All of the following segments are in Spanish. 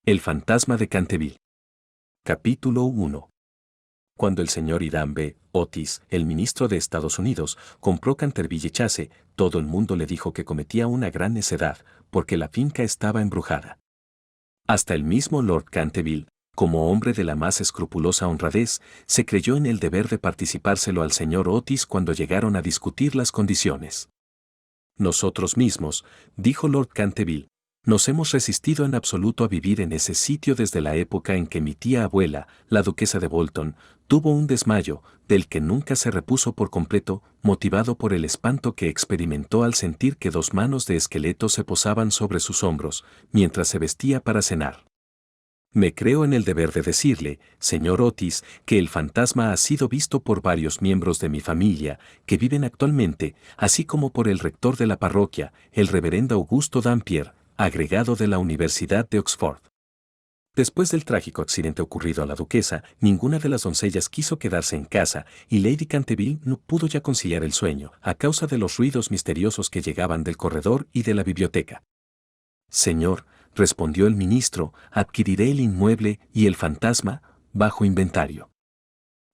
El fantasma de Canterville. Capítulo 1. Cuando el señor Hiram B. Otis, el ministro de Estados Unidos, compró Canterville Chase, todo el mundo le dijo que cometía una gran necedad, porque la finca estaba embrujada. Hasta el mismo Lord Canterville, como hombre de la más escrupulosa honradez, se creyó en el deber de participárselo al señor Otis cuando llegaron a discutir las condiciones. Nosotros mismos, dijo Lord Canterville, nos hemos resistido en absoluto a vivir en ese sitio desde la época en que mi tía abuela, la duquesa de Bolton, tuvo un desmayo, del que nunca se repuso por completo, motivado por el espanto que experimentó al sentir que dos manos de esqueleto se posaban sobre sus hombros, mientras se vestía para cenar. Me creo en el deber de decirle, señor Otis, que el fantasma ha sido visto por varios miembros de mi familia, que viven actualmente, así como por el rector de la parroquia, el reverendo Augusto Dampier, agregado de la Universidad de Oxford. Después del trágico accidente ocurrido a la duquesa, ninguna de las doncellas quiso quedarse en casa, y Lady Canterville no pudo ya conciliar el sueño, a causa de los ruidos misteriosos que llegaban del corredor y de la biblioteca. Señor, respondió el ministro, adquiriré el inmueble y el fantasma, bajo inventario.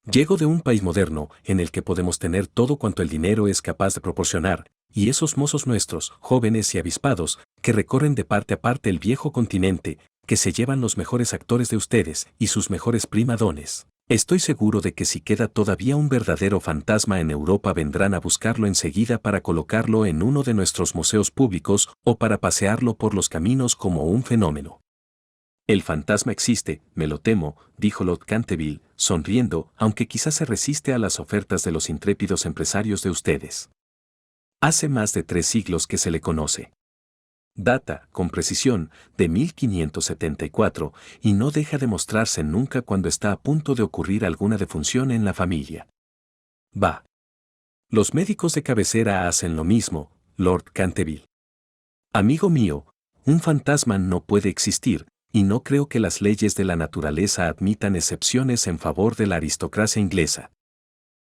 Llego de un país moderno, en el que podemos tener todo cuanto el dinero es capaz de proporcionar, y esos mozos nuestros, jóvenes y avispados, que recorren de parte a parte el viejo continente, que se llevan los mejores actores de ustedes y sus mejores primadones. Estoy seguro de que si queda todavía un verdadero fantasma en Europa vendrán a buscarlo enseguida para colocarlo en uno de nuestros museos públicos o para pasearlo por los caminos como un fenómeno. El fantasma existe, me lo temo, dijo Lord Canterville, sonriendo, aunque quizás se resiste a las ofertas de los intrépidos empresarios de ustedes. Hace más de 3 siglos que se le conoce. Data, con precisión, de 1574, y no deja de mostrarse nunca cuando está a punto de ocurrir alguna defunción en la familia. Bah. Los médicos de cabecera hacen lo mismo, Lord Canterville. Amigo mío, un fantasma no puede existir, y no creo que las leyes de la naturaleza admitan excepciones en favor de la aristocracia inglesa.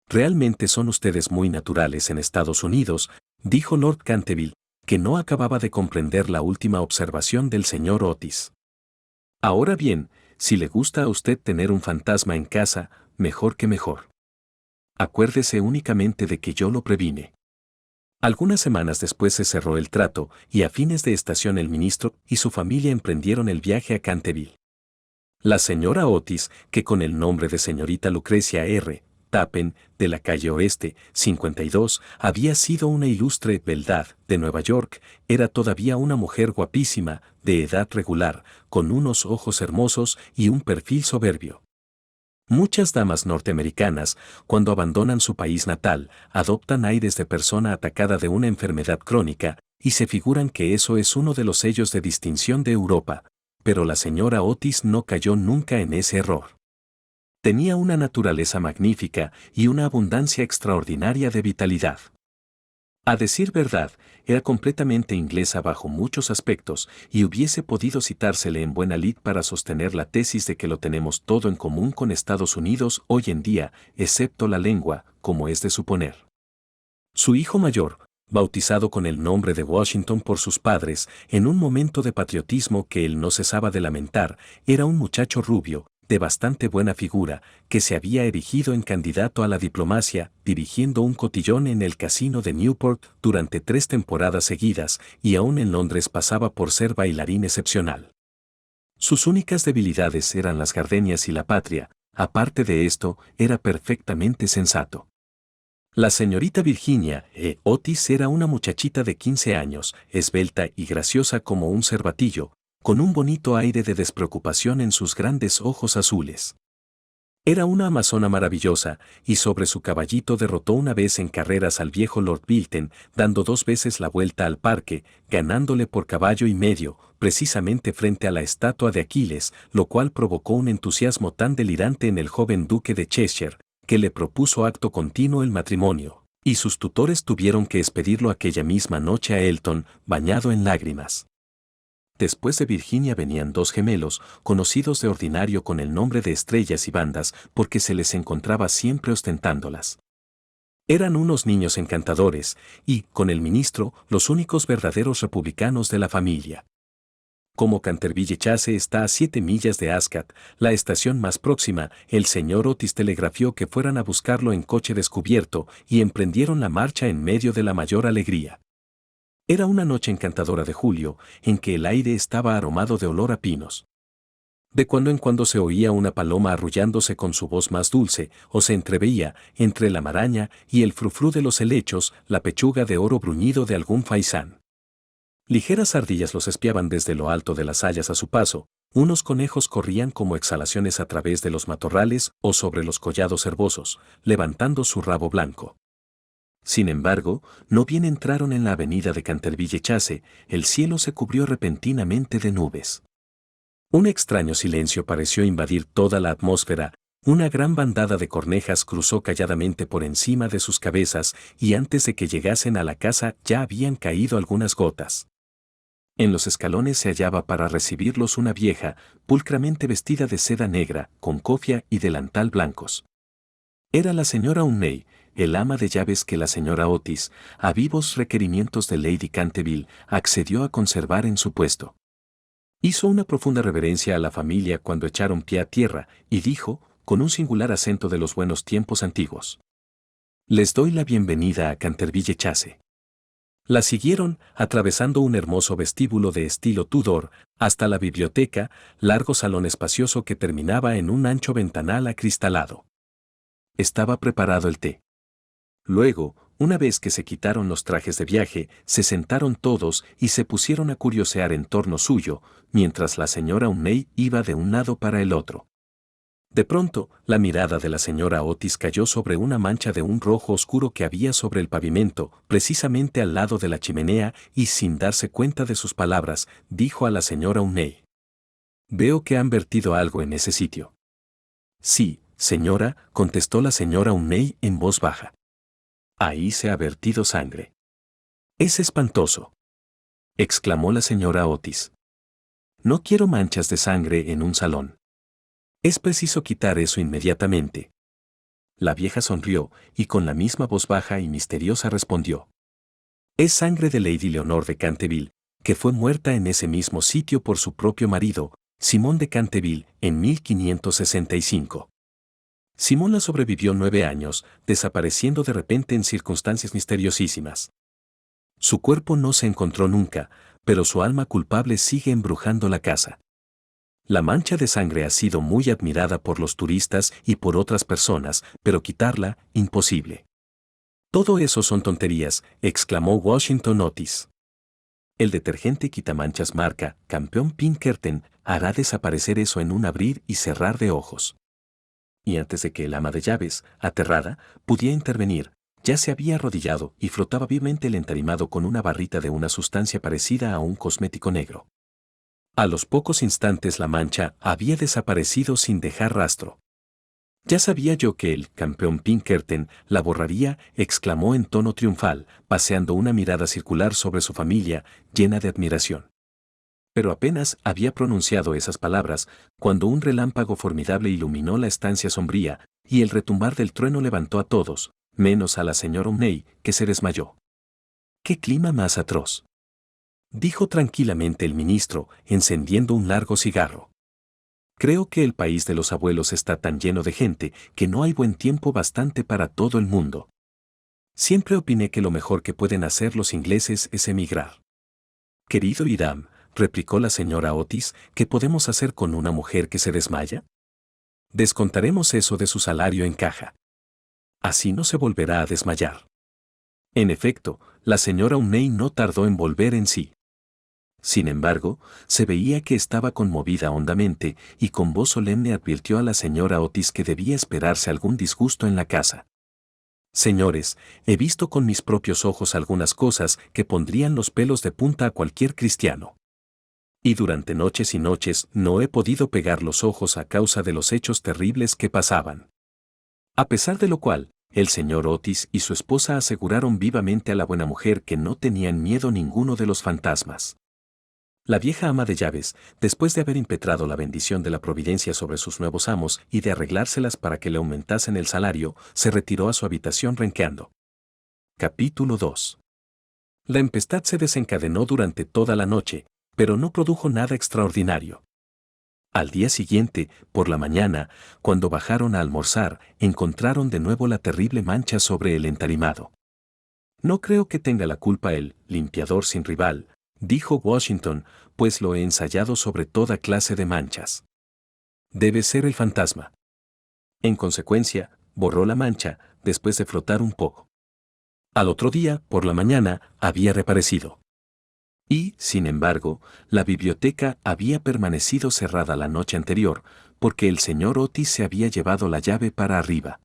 Realmente son ustedes muy naturales en Estados Unidos, dijo Lord Canterville, que no acababa de comprender la última observación del señor Otis. Ahora bien, si le gusta a usted tener un fantasma en casa, mejor que mejor. Acuérdese únicamente de que yo lo previne. Algunas semanas después se cerró el trato, y a fines de estación el ministro y su familia emprendieron el viaje a Canterville. La señora Otis, que con el nombre de señorita Lucrecia R. Tappen, de la calle Oeste, 52, había sido una ilustre beldad de Nueva York, era todavía una mujer guapísima, de edad regular, con unos ojos hermosos y un perfil soberbio. Muchas damas norteamericanas, cuando abandonan su país natal, adoptan aires de persona atacada de una enfermedad crónica, y se figuran que eso es uno de los sellos de distinción de Europa, pero la señora Otis no cayó nunca en ese error. Tenía una naturaleza magnífica y una abundancia extraordinaria de vitalidad. A decir verdad, era completamente inglesa bajo muchos aspectos y hubiese podido citársele en buena lid para sostener la tesis de que lo tenemos todo en común con Estados Unidos hoy en día, excepto la lengua, como es de suponer. Su hijo mayor, bautizado con el nombre de Washington por sus padres, en un momento de patriotismo que él no cesaba de lamentar, era un muchacho rubio, de bastante buena figura, que se había erigido en candidato a la diplomacia, dirigiendo un cotillón en el casino de Newport durante 3 temporadas seguidas, y aún en Londres pasaba por ser bailarín excepcional. Sus únicas debilidades eran las gardenias y la patria, aparte de esto, era perfectamente sensato. La señorita Virginia Otis era una muchachita de 15 años, esbelta y graciosa como un cervatillo, con un bonito aire de despreocupación en sus grandes ojos azules. Era una amazona maravillosa, y sobre su caballito derrotó una vez en carreras al viejo Lord Bilton, dando 2 veces la vuelta al parque, ganándole por caballo y medio, precisamente frente a la estatua de Aquiles, lo cual provocó un entusiasmo tan delirante en el joven duque de Cheshire, que le propuso acto continuo el matrimonio, y sus tutores tuvieron que expedirlo aquella misma noche a Elton, bañado en lágrimas. Después de Virginia venían 2 gemelos, conocidos de ordinario con el nombre de Estrellas y Bandas, porque se les encontraba siempre ostentándolas. Eran unos niños encantadores, y, con el ministro, los únicos verdaderos republicanos de la familia. Como Canterville Chase está a 7 millas de Ascot, la estación más próxima, el señor Otis telegrafió que fueran a buscarlo en coche descubierto y emprendieron la marcha en medio de la mayor alegría. Era una noche encantadora de julio, en que el aire estaba aromado de olor a pinos. De cuando en cuando se oía una paloma arrullándose con su voz más dulce, o se entreveía, entre la maraña y el frufrú de los helechos, la pechuga de oro bruñido de algún faisán. Ligeras ardillas los espiaban desde lo alto de las hayas a su paso, unos conejos corrían como exhalaciones a través de los matorrales o sobre los collados herbosos, levantando su rabo blanco. Sin embargo, no bien entraron en la avenida de Canterville Chase, el cielo se cubrió repentinamente de nubes. Un extraño silencio pareció invadir toda la atmósfera, una gran bandada de cornejas cruzó calladamente por encima de sus cabezas y antes de que llegasen a la casa ya habían caído algunas gotas. En los escalones se hallaba para recibirlos una vieja, pulcramente vestida de seda negra, con cofia y delantal blancos. Era la señora Unney, el ama de llaves que la señora Otis, a vivos requerimientos de Lady Canterville, accedió a conservar en su puesto. Hizo una profunda reverencia a la familia cuando echaron pie a tierra, y dijo, con un singular acento de los buenos tiempos antiguos: «Les doy la bienvenida a Canterville Chase». La siguieron, atravesando un hermoso vestíbulo de estilo Tudor, hasta la biblioteca, largo salón espacioso que terminaba en un ancho ventanal acristalado. Estaba preparado el té. Luego, una vez que se quitaron los trajes de viaje, se sentaron todos y se pusieron a curiosear en torno suyo, mientras la señora Unney iba de un lado para el otro. De pronto, la mirada de la señora Otis cayó sobre una mancha de un rojo oscuro que había sobre el pavimento, precisamente al lado de la chimenea, y sin darse cuenta de sus palabras, dijo a la señora Unney: «Veo que han vertido algo en ese sitio». «Sí, señora», contestó la señora Unney en voz baja. «Ahí se ha vertido sangre». «Es espantoso», exclamó la señora Otis. «No quiero manchas de sangre en un salón. Es preciso quitar eso inmediatamente». La vieja sonrió y con la misma voz baja y misteriosa respondió: «Es sangre de Lady Leonor de Canterville, que fue muerta en ese mismo sitio por su propio marido, Simón de Canterville, en 1565. Simón la sobrevivió 9 años, desapareciendo de repente en circunstancias misteriosísimas. Su cuerpo no se encontró nunca, pero su alma culpable sigue embrujando la casa. La mancha de sangre ha sido muy admirada por los turistas y por otras personas, pero quitarla, imposible». «Todo eso son tonterías», exclamó Washington Otis. «El detergente quitamanchas marca Campeón Pinkerton hará desaparecer eso en un abrir y cerrar de ojos». Y antes de que el ama de llaves, aterrada, pudiera intervenir, ya se había arrodillado y frotaba vivamente el entarimado con una barrita de una sustancia parecida a un cosmético negro. A los pocos instantes la mancha había desaparecido sin dejar rastro. «Ya sabía yo que el campeón Pinkerton la borraría», exclamó en tono triunfal, paseando una mirada circular sobre su familia, llena de admiración. Pero apenas había pronunciado esas palabras, cuando un relámpago formidable iluminó la estancia sombría, y el retumbar del trueno levantó a todos, menos a la señora Unney, que se desmayó. «¡Qué clima más atroz!», dijo tranquilamente el ministro, encendiendo un largo cigarro. «Creo que el país de los abuelos está tan lleno de gente que no hay buen tiempo bastante para todo el mundo. Siempre opiné que lo mejor que pueden hacer los ingleses es emigrar». «Querido Hiram», replicó la señora Otis, «¿qué podemos hacer con una mujer que se desmaya? Descontaremos eso de su salario en caja. Así no se volverá a desmayar». En efecto, la señora Unney no tardó en volver en sí. Sin embargo, se veía que estaba conmovida hondamente y con voz solemne advirtió a la señora Otis que debía esperarse algún disgusto en la casa. «Señores, he visto con mis propios ojos algunas cosas que pondrían los pelos de punta a cualquier cristiano. Y durante noches y noches no he podido pegar los ojos a causa de los hechos terribles que pasaban». A pesar de lo cual, el señor Otis y su esposa aseguraron vivamente a la buena mujer que no tenían miedo ninguno de los fantasmas. La vieja ama de llaves, después de haber impetrado la bendición de la providencia sobre sus nuevos amos y de arreglárselas para que le aumentasen el salario, se retiró a su habitación renqueando. Capítulo 2. La tempestad se desencadenó durante toda la noche, pero no produjo nada extraordinario. Al día siguiente, por la mañana, cuando bajaron a almorzar, encontraron de nuevo la terrible mancha sobre el entarimado. No creo que tenga la culpa el limpiador sin rival, dijo Washington, pues lo he ensayado sobre toda clase de manchas. Debe ser el fantasma. En consecuencia, borró la mancha, después de frotar un poco. Al otro día, por la mañana, había reaparecido. Y, sin embargo, la biblioteca había permanecido cerrada la noche anterior, porque el señor Otis se había llevado la llave para arriba.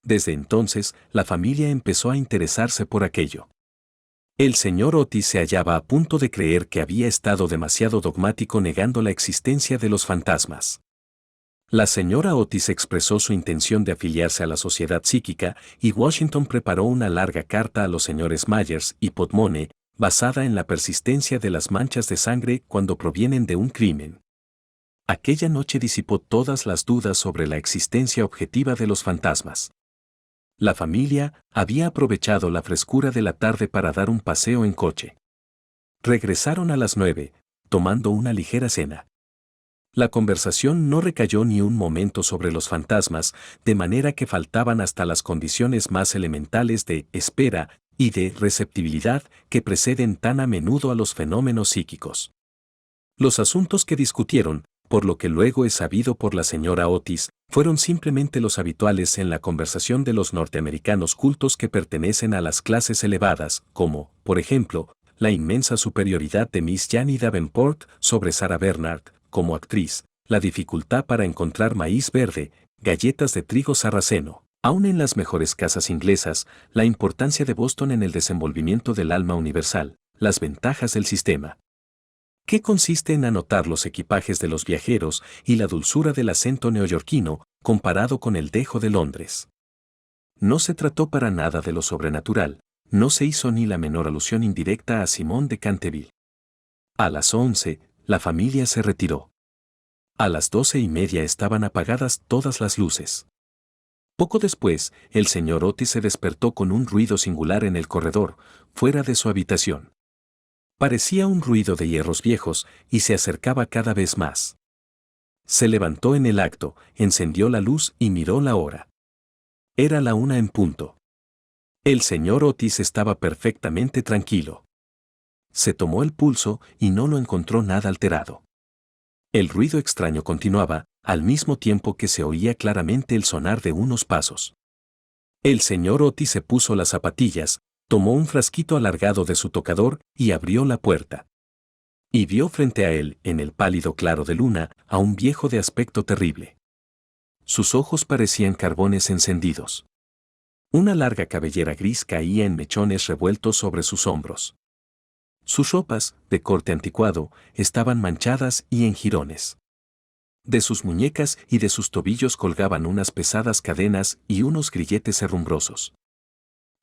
Desde entonces, la familia empezó a interesarse por aquello. El señor Otis se hallaba a punto de creer que había estado demasiado dogmático negando la existencia de los fantasmas. La señora Otis expresó su intención de afiliarse a la sociedad psíquica y Washington preparó una larga carta a los señores Myers y Podmone, basada en la persistencia de las manchas de sangre cuando provienen de un crimen. Aquella noche disipó todas las dudas sobre la existencia objetiva de los fantasmas. La familia había aprovechado la frescura de la tarde para dar un paseo en coche. Regresaron a las 9, tomando una ligera cena. La conversación no recayó ni un momento sobre los fantasmas, de manera que faltaban hasta las condiciones más elementales de espera y de receptibilidad que preceden tan a menudo a los fenómenos psíquicos. Los asuntos que discutieron, por lo que luego es sabido por la señora Otis, fueron simplemente los habituales en la conversación de los norteamericanos cultos que pertenecen a las clases elevadas, como, por ejemplo, la inmensa superioridad de Miss Janie Davenport sobre Sarah Bernhardt, como actriz, la dificultad para encontrar maíz verde, galletas de trigo sarraceno, aun en las mejores casas inglesas, la importancia de Boston en el desenvolvimiento del alma universal, las ventajas del sistema, que consiste en anotar los equipajes de los viajeros y la dulzura del acento neoyorquino comparado con el dejo de Londres. No se trató para nada de lo sobrenatural, no se hizo ni la menor alusión indirecta a Simón de Canteville. A las 11, la familia se retiró. A las 12:30 estaban apagadas todas las luces. Poco después, el señor Otis se despertó con un ruido singular en el corredor, fuera de su habitación. Parecía un ruido de hierros viejos y se acercaba cada vez más. Se levantó en el acto, encendió la luz y miró la hora. Era la 1 en punto. El señor Otis estaba perfectamente tranquilo. Se tomó el pulso y no lo encontró nada alterado. El ruido extraño continuaba, al mismo tiempo que se oía claramente el sonar de unos pasos. El señor Otis se puso las zapatillas, tomó un frasquito alargado de su tocador y abrió la puerta. Y vio frente a él, en el pálido claro de luna, a un viejo de aspecto terrible. Sus ojos parecían carbones encendidos. Una larga cabellera gris caía en mechones revueltos sobre sus hombros. Sus ropas, de corte anticuado, estaban manchadas y en jirones. De sus muñecas y de sus tobillos colgaban unas pesadas cadenas y unos grilletes herrumbrosos.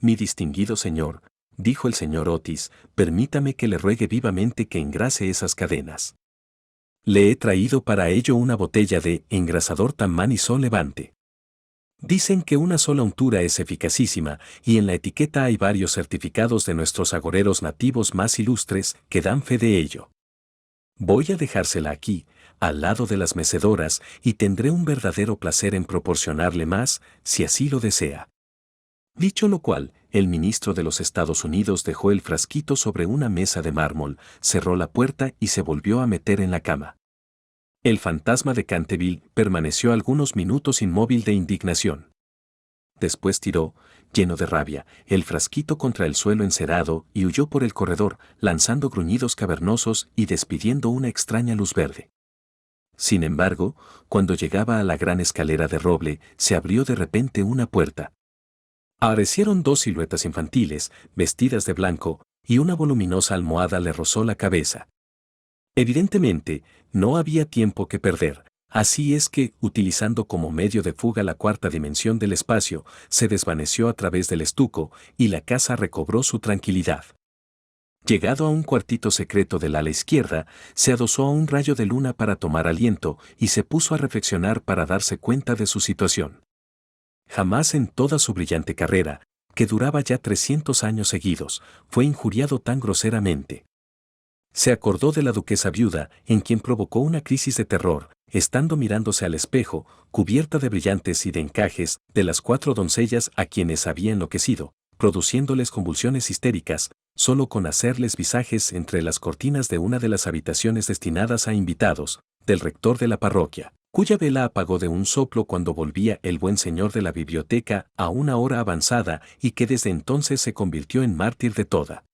Mi distinguido señor, dijo el señor Otis, permítame que le ruegue vivamente que engrase esas cadenas. Le he traído para ello una botella de engrasador Tamman y Sol Levante. Dicen que una sola untura es eficacísima, y en la etiqueta hay varios certificados de nuestros agoreros nativos más ilustres que dan fe de ello. Voy a dejársela aquí, al lado de las mecedoras, y tendré un verdadero placer en proporcionarle más, si así lo desea. Dicho lo cual, el ministro de los Estados Unidos dejó el frasquito sobre una mesa de mármol, cerró la puerta y se volvió a meter en la cama. El fantasma de Canteville permaneció algunos minutos inmóvil de indignación. Después tiró, lleno de rabia, el frasquito contra el suelo encerado y huyó por el corredor, lanzando gruñidos cavernosos y despidiendo una extraña luz verde. Sin embargo, cuando llegaba a la gran escalera de roble, se abrió de repente una puerta. Aparecieron dos siluetas infantiles, vestidas de blanco, y una voluminosa almohada le rozó la cabeza. Evidentemente, no había tiempo que perder, así es que, utilizando como medio de fuga la cuarta dimensión del espacio, se desvaneció a través del estuco, y la casa recobró su tranquilidad. Llegado a un cuartito secreto del ala izquierda, se adosó a un rayo de luna para tomar aliento y se puso a reflexionar para darse cuenta de su situación. Jamás en toda su brillante carrera, que duraba ya 300 años seguidos, fue injuriado tan groseramente. Se acordó de la duquesa viuda, en quien provocó una crisis de terror, estando mirándose al espejo, cubierta de brillantes y de encajes, de las 4 doncellas a quienes había enloquecido, produciéndoles convulsiones histéricas, solo con hacerles visajes entre las cortinas de una de las habitaciones destinadas a invitados, del rector de la parroquia, cuya vela apagó de un soplo cuando volvía el buen señor de la biblioteca a una hora avanzada y que desde entonces se convirtió en mártir de toda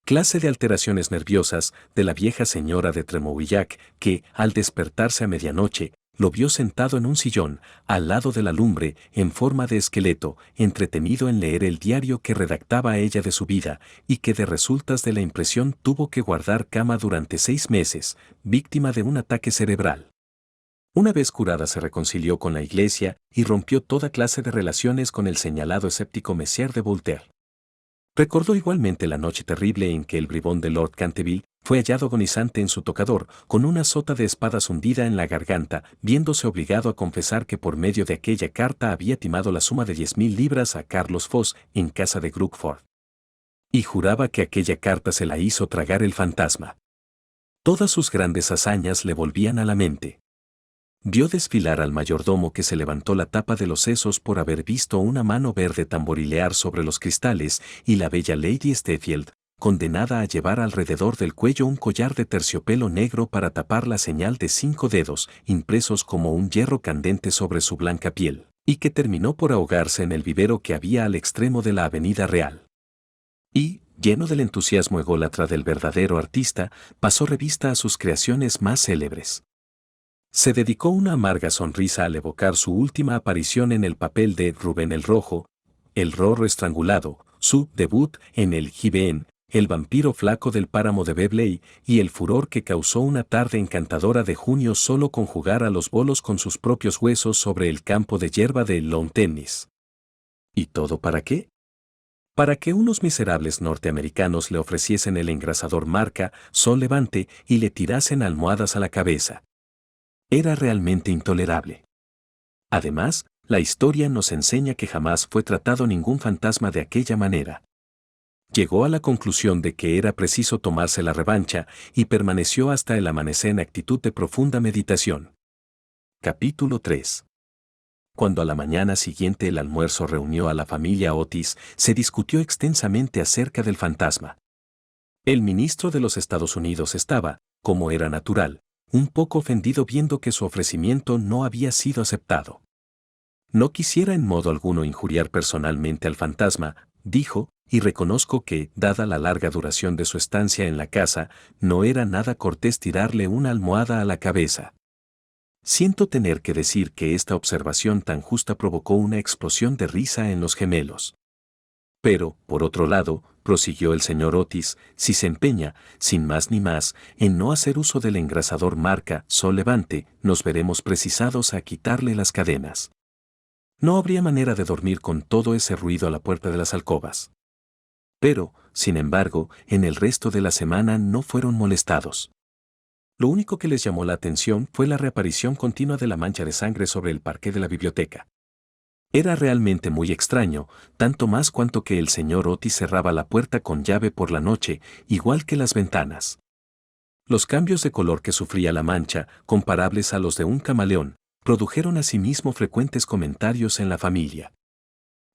clase de alteraciones nerviosas de la vieja señora de Tremouillac, que, al despertarse a medianoche, lo vio sentado en un sillón, al lado de la lumbre, en forma de esqueleto, entretenido en leer el diario que redactaba ella de su vida, y que de resultas de la impresión tuvo que guardar cama durante 6 meses, víctima de un ataque cerebral. Una vez curada se reconcilió con la Iglesia y rompió toda clase de relaciones con el señalado escéptico Messier de Voltaire. Recordó igualmente la noche terrible en que el bribón de Lord Canterville fue hallado agonizante en su tocador, con una sota de espadas hundida en la garganta, viéndose obligado a confesar que por medio de aquella carta había timado la suma de 10.000 libras a Carlos Foss en casa de Crookford. Y juraba que aquella carta se la hizo tragar el fantasma. Todas sus grandes hazañas le volvían a la mente. Vio desfilar al mayordomo que se levantó la tapa de los sesos por haber visto una mano verde tamborilear sobre los cristales y la bella Lady Steffield, condenada a llevar alrededor del cuello un collar de terciopelo negro para tapar la señal de 5 dedos, impresos como un hierro candente sobre su blanca piel, y que terminó por ahogarse en el vivero que había al extremo de la Avenida Real. Y, lleno del entusiasmo ególatra del verdadero artista, pasó revista a sus creaciones más célebres. Se dedicó una amarga sonrisa al evocar su última aparición en el papel de Rubén el Rojo, el Rorro estrangulado, su debut en el Gibeon, el vampiro flaco del páramo de Bebley y el furor que causó una tarde encantadora de junio solo con jugar a los bolos con sus propios huesos sobre el campo de hierba de lawn tennis. ¿Y todo para qué? Para que unos miserables norteamericanos le ofreciesen el engrasador marca Sol Levante y le tirasen almohadas a la cabeza. Era realmente intolerable. Además, la historia nos enseña que jamás fue tratado ningún fantasma de aquella manera. Llegó a la conclusión de que era preciso tomarse la revancha y permaneció hasta el amanecer en actitud de profunda meditación. Capítulo 3. Cuando a la mañana siguiente el almuerzo reunió a la familia Otis, se discutió extensamente acerca del fantasma. El ministro de los Estados Unidos estaba, como era natural, un poco ofendido viendo que su ofrecimiento no había sido aceptado. No quisiera en modo alguno injuriar personalmente al fantasma, dijo, y reconozco que, dada la larga duración de su estancia en la casa, no era nada cortés tirarle una almohada a la cabeza. Siento tener que decir que esta observación tan justa provocó una explosión de risa en los gemelos. Pero, por otro lado, prosiguió el señor Otis, si se empeña, sin más ni más, en no hacer uso del engrasador marca Sol Levante, nos veremos precisados a quitarle las cadenas. No habría manera de dormir con todo ese ruido a la puerta de las alcobas. Pero, sin embargo, en el resto de la semana no fueron molestados. Lo único que les llamó la atención fue la reaparición continua de la mancha de sangre sobre el parqué de la biblioteca. Era realmente muy extraño, tanto más cuanto que el señor Otis cerraba la puerta con llave por la noche, igual que las ventanas. Los cambios de color que sufría la mancha, comparables a los de un camaleón, produjeron asimismo frecuentes comentarios en la familia.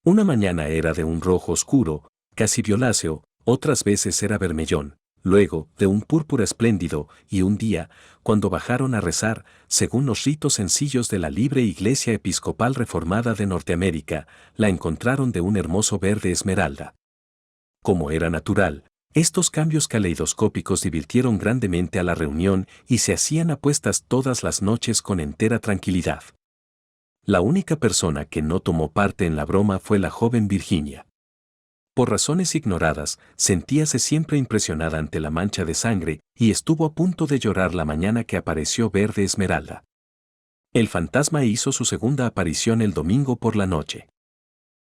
Una mañana era de un rojo oscuro, casi violáceo, otras veces era vermellón, luego de un púrpura espléndido, y un día, cuando bajaron a rezar, según los ritos sencillos de la libre Iglesia Episcopal Reformada de Norteamérica, la encontraron de un hermoso verde esmeralda. Como era natural, estos cambios caleidoscópicos divirtieron grandemente a la reunión y se hacían apuestas todas las noches con entera tranquilidad. La única persona que no tomó parte en la broma fue la joven Virginia. Por razones ignoradas, sentíase siempre impresionada ante la mancha de sangre y estuvo a punto de llorar la mañana que apareció verde esmeralda. El fantasma hizo su segunda aparición el domingo por la noche.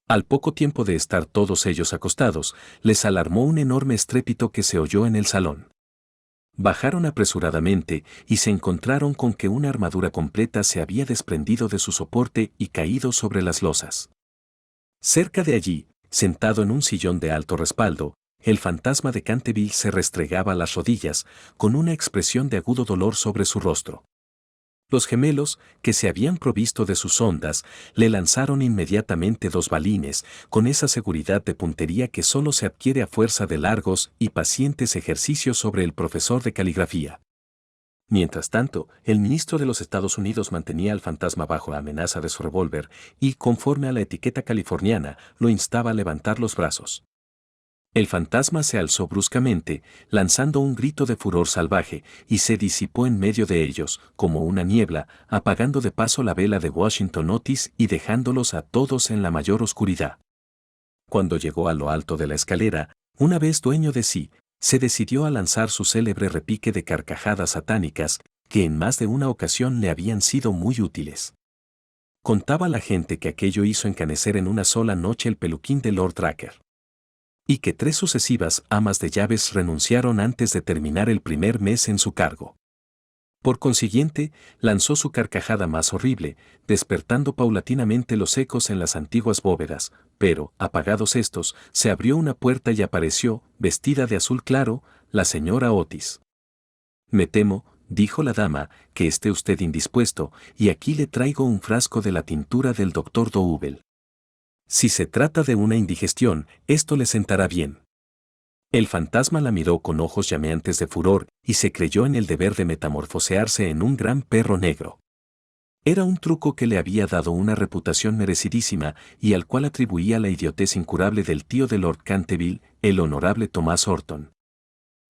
Al poco tiempo de estar todos ellos acostados, les alarmó un enorme estrépito que se oyó en el salón. Bajaron apresuradamente y se encontraron con que una armadura completa se había desprendido de su soporte y caído sobre las losas. Cerca de allí, sentado en un sillón de alto respaldo, el fantasma de Canterville se restregaba las rodillas, con una expresión de agudo dolor sobre su rostro. Los gemelos, que se habían provisto de sus ondas, le lanzaron inmediatamente 2 balines, con esa seguridad de puntería que solo se adquiere a fuerza de largos y pacientes ejercicios sobre el profesor de caligrafía. Mientras tanto, el ministro de los Estados Unidos mantenía al fantasma bajo la amenaza de su revólver y, conforme a la etiqueta californiana, lo instaba a levantar los brazos. El fantasma se alzó bruscamente, lanzando un grito de furor salvaje, y se disipó en medio de ellos, como una niebla, apagando de paso la vela de Washington Otis y dejándolos a todos en la mayor oscuridad. Cuando llegó a lo alto de la escalera, una vez dueño de sí, se decidió a lanzar su célebre repique de carcajadas satánicas, que en más de una ocasión le habían sido muy útiles. Contaba la gente que aquello hizo encanecer en una sola noche el peluquín de Lord Dracker. Y que 3 sucesivas amas de llaves renunciaron antes de terminar el primer mes en su cargo. Por consiguiente, lanzó su carcajada más horrible, despertando paulatinamente los ecos en las antiguas bóvedas, pero, apagados estos, se abrió una puerta y apareció, vestida de azul claro, la señora Otis. «Me temo», dijo la dama, «que esté usted indispuesto, y aquí le traigo un frasco de la tintura del doctor Double. Si se trata de una indigestión, esto le sentará bien». El fantasma la miró con ojos llameantes de furor y se creyó en el deber de metamorfosearse en un gran perro negro. Era un truco que le había dado una reputación merecidísima y al cual atribuía la idiotez incurable del tío de Lord Canterville, el honorable Thomas Horton.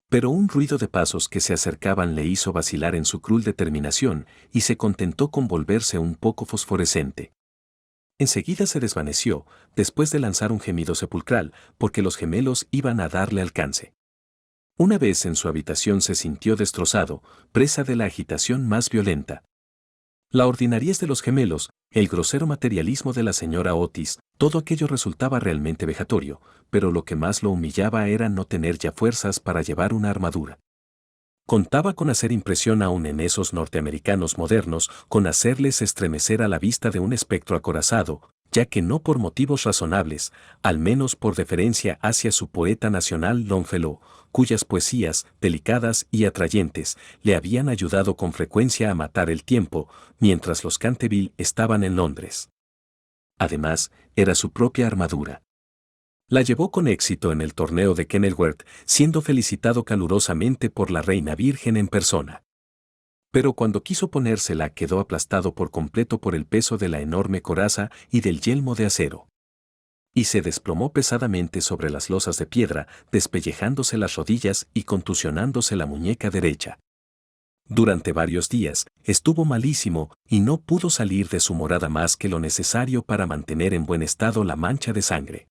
Pero un ruido de pasos que se acercaban le hizo vacilar en su cruel determinación y se contentó con volverse un poco fosforescente. Enseguida se desvaneció, después de lanzar un gemido sepulcral, porque los gemelos iban a darle alcance. Una vez en su habitación se sintió destrozado, presa de la agitación más violenta. La ordinariez de los gemelos, el grosero materialismo de la señora Otis, todo aquello resultaba realmente vejatorio, pero lo que más lo humillaba era no tener ya fuerzas para llevar una armadura. Contaba con hacer impresión aún en esos norteamericanos modernos, con hacerles estremecer a la vista de un espectro acorazado, ya que no por motivos razonables, al menos por deferencia hacia su poeta nacional Longfellow, cuyas poesías, delicadas y atrayentes, le habían ayudado con frecuencia a matar el tiempo, mientras los Canterville estaban en Londres. Además, era su propia armadura. La llevó con éxito en el torneo de Kenilworth, siendo felicitado calurosamente por la reina virgen en persona. Pero cuando quiso ponérsela quedó aplastado por completo por el peso de la enorme coraza y del yelmo de acero. Y se desplomó pesadamente sobre las losas de piedra, despellejándose las rodillas y contusionándose la muñeca derecha. Durante varios días, estuvo malísimo y no pudo salir de su morada más que lo necesario para mantener en buen estado la mancha de sangre.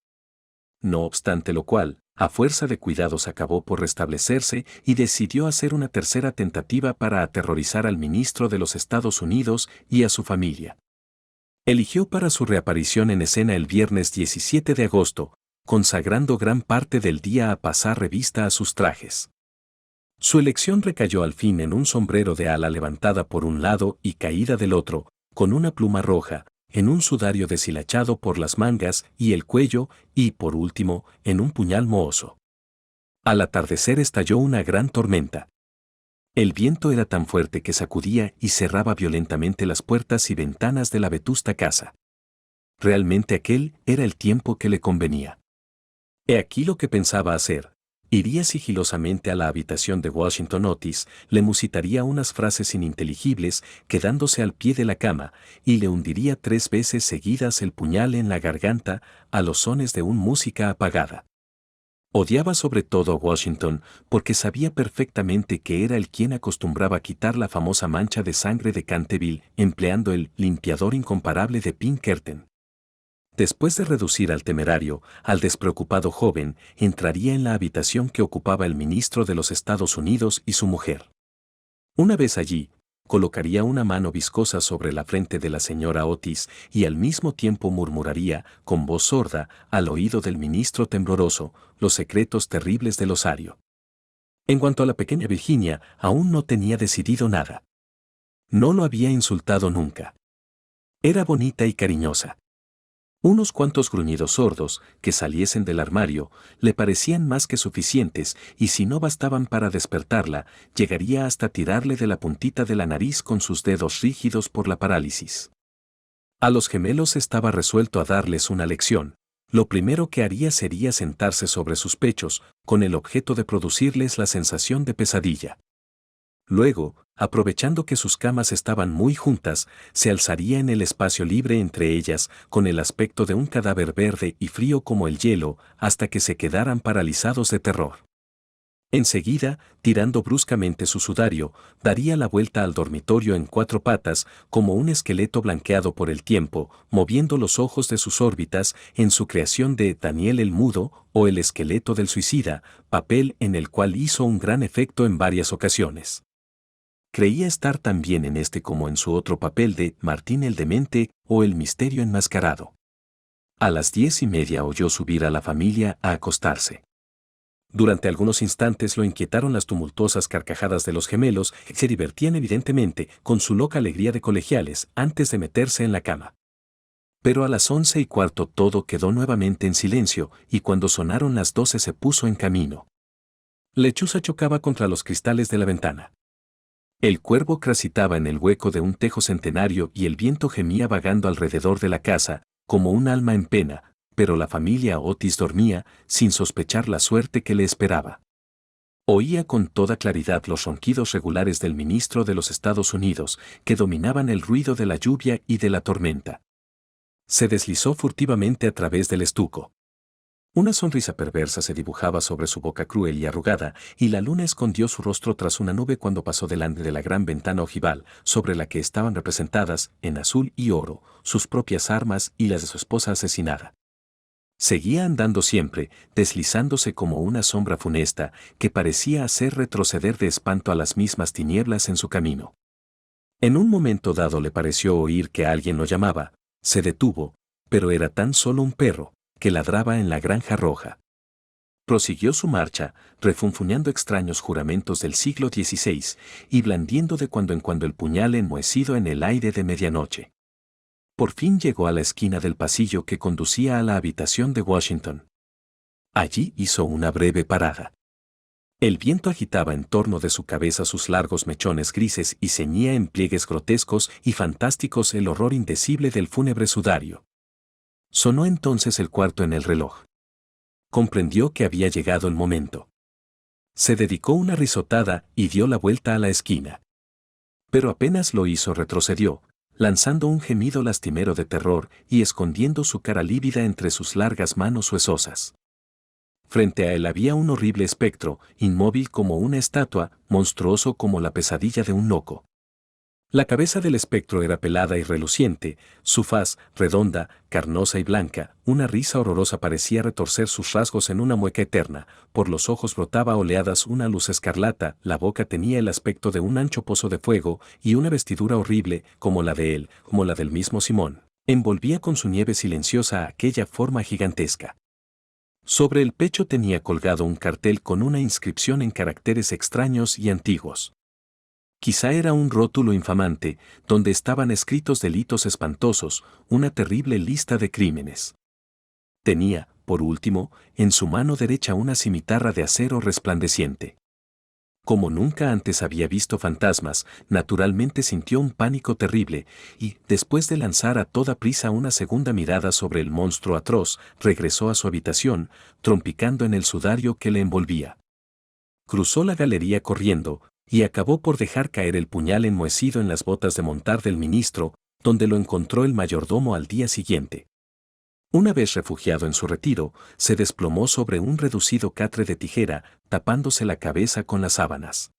No obstante lo cual, a fuerza de cuidados acabó por restablecerse y decidió hacer una tercera tentativa para aterrorizar al ministro de los Estados Unidos y a su familia. Eligió para su reaparición en escena el viernes 17 de agosto, consagrando gran parte del día a pasar revista a sus trajes. Su elección recayó al fin en un sombrero de ala levantada por un lado y caída del otro, con una pluma roja, en un sudario deshilachado por las mangas y el cuello y, por último, en un puñal mohoso. Al atardecer estalló una gran tormenta. El viento era tan fuerte que sacudía y cerraba violentamente las puertas y ventanas de la vetusta casa. Realmente aquel era el tiempo que le convenía. He aquí lo que pensaba hacer. Iría sigilosamente a la habitación de Washington Otis, le musitaría unas frases ininteligibles, quedándose al pie de la cama, y le hundiría 3 veces seguidas el puñal en la garganta, a los sones de una música apagada. Odiaba sobre todo a Washington, porque sabía perfectamente que era él quien acostumbraba quitar la famosa mancha de sangre de Canterville, empleando el limpiador incomparable de Pinkerton. Después de reducir al temerario, al despreocupado joven, entraría en la habitación que ocupaba el ministro de los Estados Unidos y su mujer. Una vez allí, colocaría una mano viscosa sobre la frente de la señora Otis y al mismo tiempo murmuraría, con voz sorda, al oído del ministro tembloroso, los secretos terribles del osario. En cuanto a la pequeña Virginia, aún no tenía decidido nada. No lo había insultado nunca. Era bonita y cariñosa. Unos cuantos gruñidos sordos, que saliesen del armario, le parecían más que suficientes, y si no bastaban para despertarla, llegaría hasta tirarle de la puntita de la nariz con sus dedos rígidos por la parálisis. A los gemelos estaba resuelto a darles una lección. Lo primero que haría sería sentarse sobre sus pechos, con el objeto de producirles la sensación de pesadilla. Luego, aprovechando que sus camas estaban muy juntas, se alzaría en el espacio libre entre ellas, con el aspecto de un cadáver verde y frío como el hielo, hasta que se quedaran paralizados de terror. Enseguida, tirando bruscamente su sudario, daría la vuelta al dormitorio en 4 patas, como un esqueleto blanqueado por el tiempo, moviendo los ojos de sus órbitas en su creación de Daniel el Mudo o el esqueleto del suicida, papel en el cual hizo un gran efecto en varias ocasiones. Creía estar tan bien en este como en su otro papel de Martín el Demente o el Misterio Enmascarado. A las 10:30 oyó subir a la familia a acostarse. Durante algunos instantes lo inquietaron las tumultuosas carcajadas de los gemelos, que se divertían evidentemente con su loca alegría de colegiales antes de meterse en la cama. Pero a las 11:15 todo quedó nuevamente en silencio, y cuando sonaron las 12 se puso en camino. Lechuza chocaba contra los cristales de la ventana. El cuervo cracitaba en el hueco de un tejo centenario y el viento gemía vagando alrededor de la casa, como un alma en pena, pero la familia Otis dormía, sin sospechar la suerte que le esperaba. Oía con toda claridad los ronquidos regulares del ministro de los Estados Unidos, que dominaban el ruido de la lluvia y de la tormenta. Se deslizó furtivamente a través del estuco. Una sonrisa perversa se dibujaba sobre su boca cruel y arrugada, y la luna escondió su rostro tras una nube cuando pasó delante de la gran ventana ojival, sobre la que estaban representadas, en azul y oro, sus propias armas y las de su esposa asesinada. Seguía andando siempre, deslizándose como una sombra funesta, que parecía hacer retroceder de espanto a las mismas tinieblas en su camino. En un momento dado le pareció oír que alguien lo llamaba, se detuvo, pero era tan solo un perro, que ladraba en la granja roja. Prosiguió su marcha, refunfuñando extraños juramentos del siglo XVI, y blandiendo de cuando en cuando el puñal enmohecido en el aire de medianoche. Por fin llegó a la esquina del pasillo que conducía a la habitación de Washington. Allí hizo una breve parada. El viento agitaba en torno de su cabeza sus largos mechones grises y ceñía en pliegues grotescos y fantásticos el horror indecible del fúnebre sudario. Sonó entonces el cuarto en el reloj. Comprendió que había llegado el momento. Se dedicó una risotada y dio la vuelta a la esquina. Pero apenas lo hizo retrocedió, lanzando un gemido lastimero de terror y escondiendo su cara lívida entre sus largas manos huesosas. Frente a él había un horrible espectro, inmóvil como una estatua, monstruoso como la pesadilla de un loco. La cabeza del espectro era pelada y reluciente, su faz, redonda, carnosa y blanca, una risa horrorosa parecía retorcer sus rasgos en una mueca eterna, por los ojos brotaba oleadas una luz escarlata, la boca tenía el aspecto de un ancho pozo de fuego, y una vestidura horrible, como la de él, como la del mismo Simón, envolvía con su nieve silenciosa aquella forma gigantesca. Sobre el pecho tenía colgado un cartel con una inscripción en caracteres extraños y antiguos. Quizá era un rótulo infamante, donde estaban escritos delitos espantosos, una terrible lista de crímenes. Tenía, por último, en su mano derecha una cimitarra de acero resplandeciente. Como nunca antes había visto fantasmas, naturalmente sintió un pánico terrible, y, después de lanzar a toda prisa una segunda mirada sobre el monstruo atroz, regresó a su habitación, trompicando en el sudario que le envolvía. Cruzó la galería corriendo, y acabó por dejar caer el puñal enmohecido en las botas de montar del ministro, donde lo encontró el mayordomo al día siguiente. Una vez refugiado en su retiro, se desplomó sobre un reducido catre de tijera, tapándose la cabeza con las sábanas.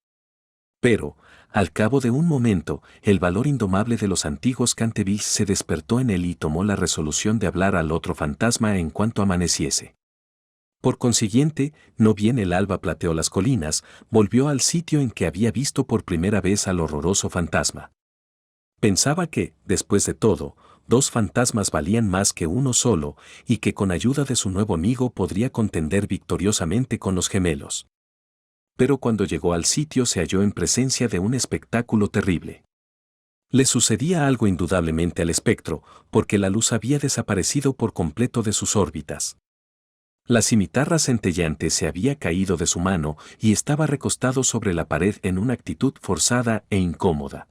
Pero, al cabo de un momento, el valor indomable de los antiguos Canterville se despertó en él y tomó la resolución de hablar al otro fantasma en cuanto amaneciese. Por consiguiente, no bien el alba plateó las colinas, volvió al sitio en que había visto por primera vez al horroroso fantasma. Pensaba que, después de todo, 2 fantasmas valían más que uno solo, y que con ayuda de su nuevo amigo podría contender victoriosamente con los gemelos. Pero cuando llegó al sitio se halló en presencia de un espectáculo terrible. Le sucedía algo indudablemente al espectro, porque la luz había desaparecido por completo de sus órbitas. La cimitarra centelleante se había caído de su mano y estaba recostado sobre la pared en una actitud forzada e incómoda.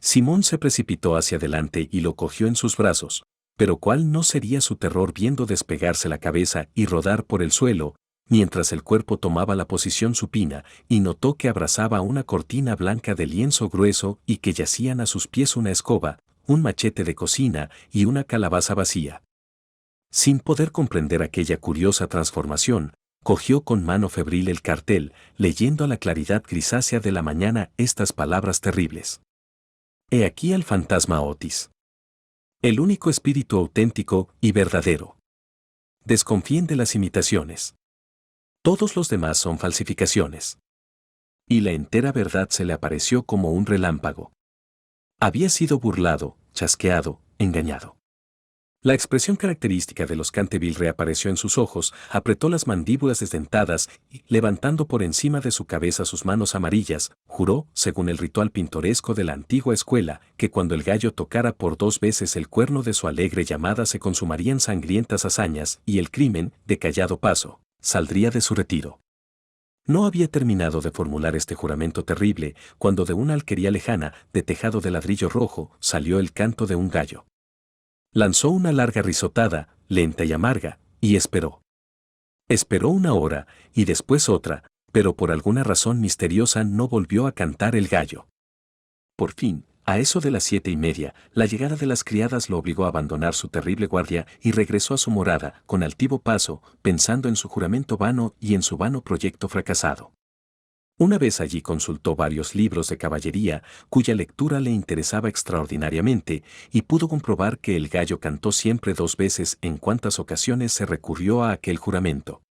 Simón se precipitó hacia adelante y lo cogió en sus brazos, pero cuál no sería su terror viendo despegarse la cabeza y rodar por el suelo, mientras el cuerpo tomaba la posición supina y notó que abrazaba una cortina blanca de lienzo grueso y que yacían a sus pies una escoba, un machete de cocina y una calabaza vacía. Sin poder comprender aquella curiosa transformación, cogió con mano febril el cartel, leyendo a la claridad grisácea de la mañana estas palabras terribles. He aquí al fantasma Otis. El único espíritu auténtico y verdadero. Desconfíen de las imitaciones. Todos los demás son falsificaciones. Y la entera verdad se le apareció como un relámpago. Había sido burlado, chasqueado, engañado. La expresión característica de los Canterville reapareció en sus ojos, apretó las mandíbulas desdentadas y, levantando por encima de su cabeza sus manos amarillas, juró, según el ritual pintoresco de la antigua escuela, que cuando el gallo tocara por 2 veces el cuerno de su alegre llamada se consumarían sangrientas hazañas y el crimen, de callado paso, saldría de su retiro. No había terminado de formular este juramento terrible cuando de una alquería lejana, de tejado de ladrillo rojo, salió el canto de un gallo. Lanzó una larga risotada, lenta y amarga, y esperó. Esperó 1 hora, y después otra, pero por alguna razón misteriosa no volvió a cantar el gallo. Por fin, a eso de las 7:30, la llegada de las criadas lo obligó a abandonar su terrible guardia y regresó a su morada, con altivo paso, pensando en su juramento vano y en su vano proyecto fracasado. Una vez allí consultó varios libros de caballería, cuya lectura le interesaba extraordinariamente, y pudo comprobar que el gallo cantó siempre 2 veces en cuantas ocasiones se recurrió a aquel juramento.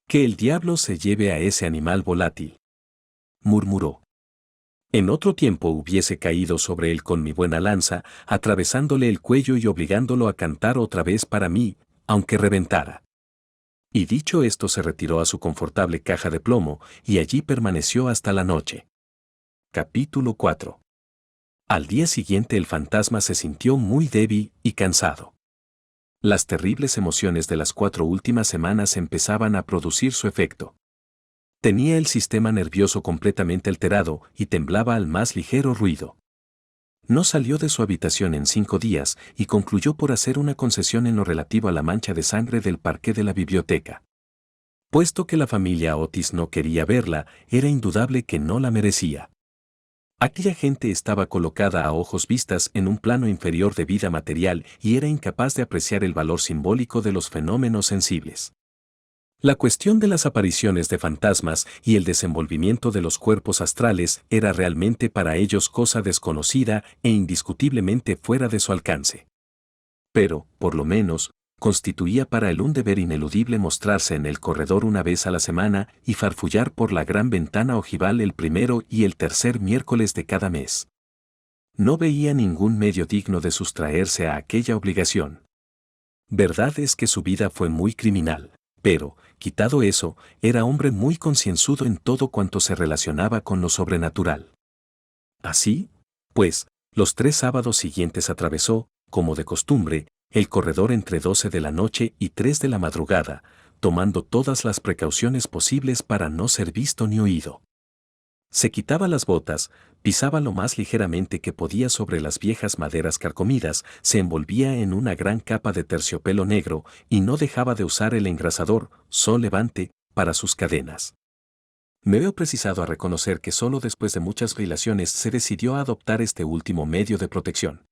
«Que el diablo se lleve a ese animal volátil», murmuró. «En otro tiempo hubiese caído sobre él con mi buena lanza, atravesándole el cuello y obligándolo a cantar otra vez para mí, aunque reventara». Y dicho esto se retiró a su confortable caja de plomo, y allí permaneció hasta la noche. Capítulo 4. Al día siguiente el fantasma se sintió muy débil y cansado. Las terribles emociones de las 4 últimas semanas empezaban a producir su efecto. Tenía el sistema nervioso completamente alterado y temblaba al más ligero ruido. No salió de su habitación en 5 días y concluyó por hacer una concesión en lo relativo a la mancha de sangre del parqué de la biblioteca. Puesto que la familia Otis no quería verla, era indudable que no la merecía. Aquella gente estaba colocada a ojos vistas en un plano inferior de vida material y era incapaz de apreciar el valor simbólico de los fenómenos sensibles. La cuestión de las apariciones de fantasmas y el desenvolvimiento de los cuerpos astrales era realmente para ellos cosa desconocida e indiscutiblemente fuera de su alcance. Pero, por lo menos, constituía para él un deber ineludible mostrarse en el corredor 1 vez a la semana y farfullar por la gran ventana ojival el 1 y el 3er miércoles de cada mes. No veía ningún medio digno de sustraerse a aquella obligación. Verdad es que su vida fue muy criminal, pero, quitado eso, era hombre muy concienzudo en todo cuanto se relacionaba con lo sobrenatural. Así, pues, los 3 sábados siguientes atravesó, como de costumbre, el corredor entre 12 de la noche y 3 de la madrugada, tomando todas las precauciones posibles para no ser visto ni oído. Se quitaba las botas, pisaba lo más ligeramente que podía sobre las viejas maderas carcomidas, se envolvía en una gran capa de terciopelo negro y no dejaba de usar el engrasador, sol levante, para sus cadenas. Me veo precisado a reconocer que solo después de muchas vacilaciones se decidió a adoptar este último medio de protección.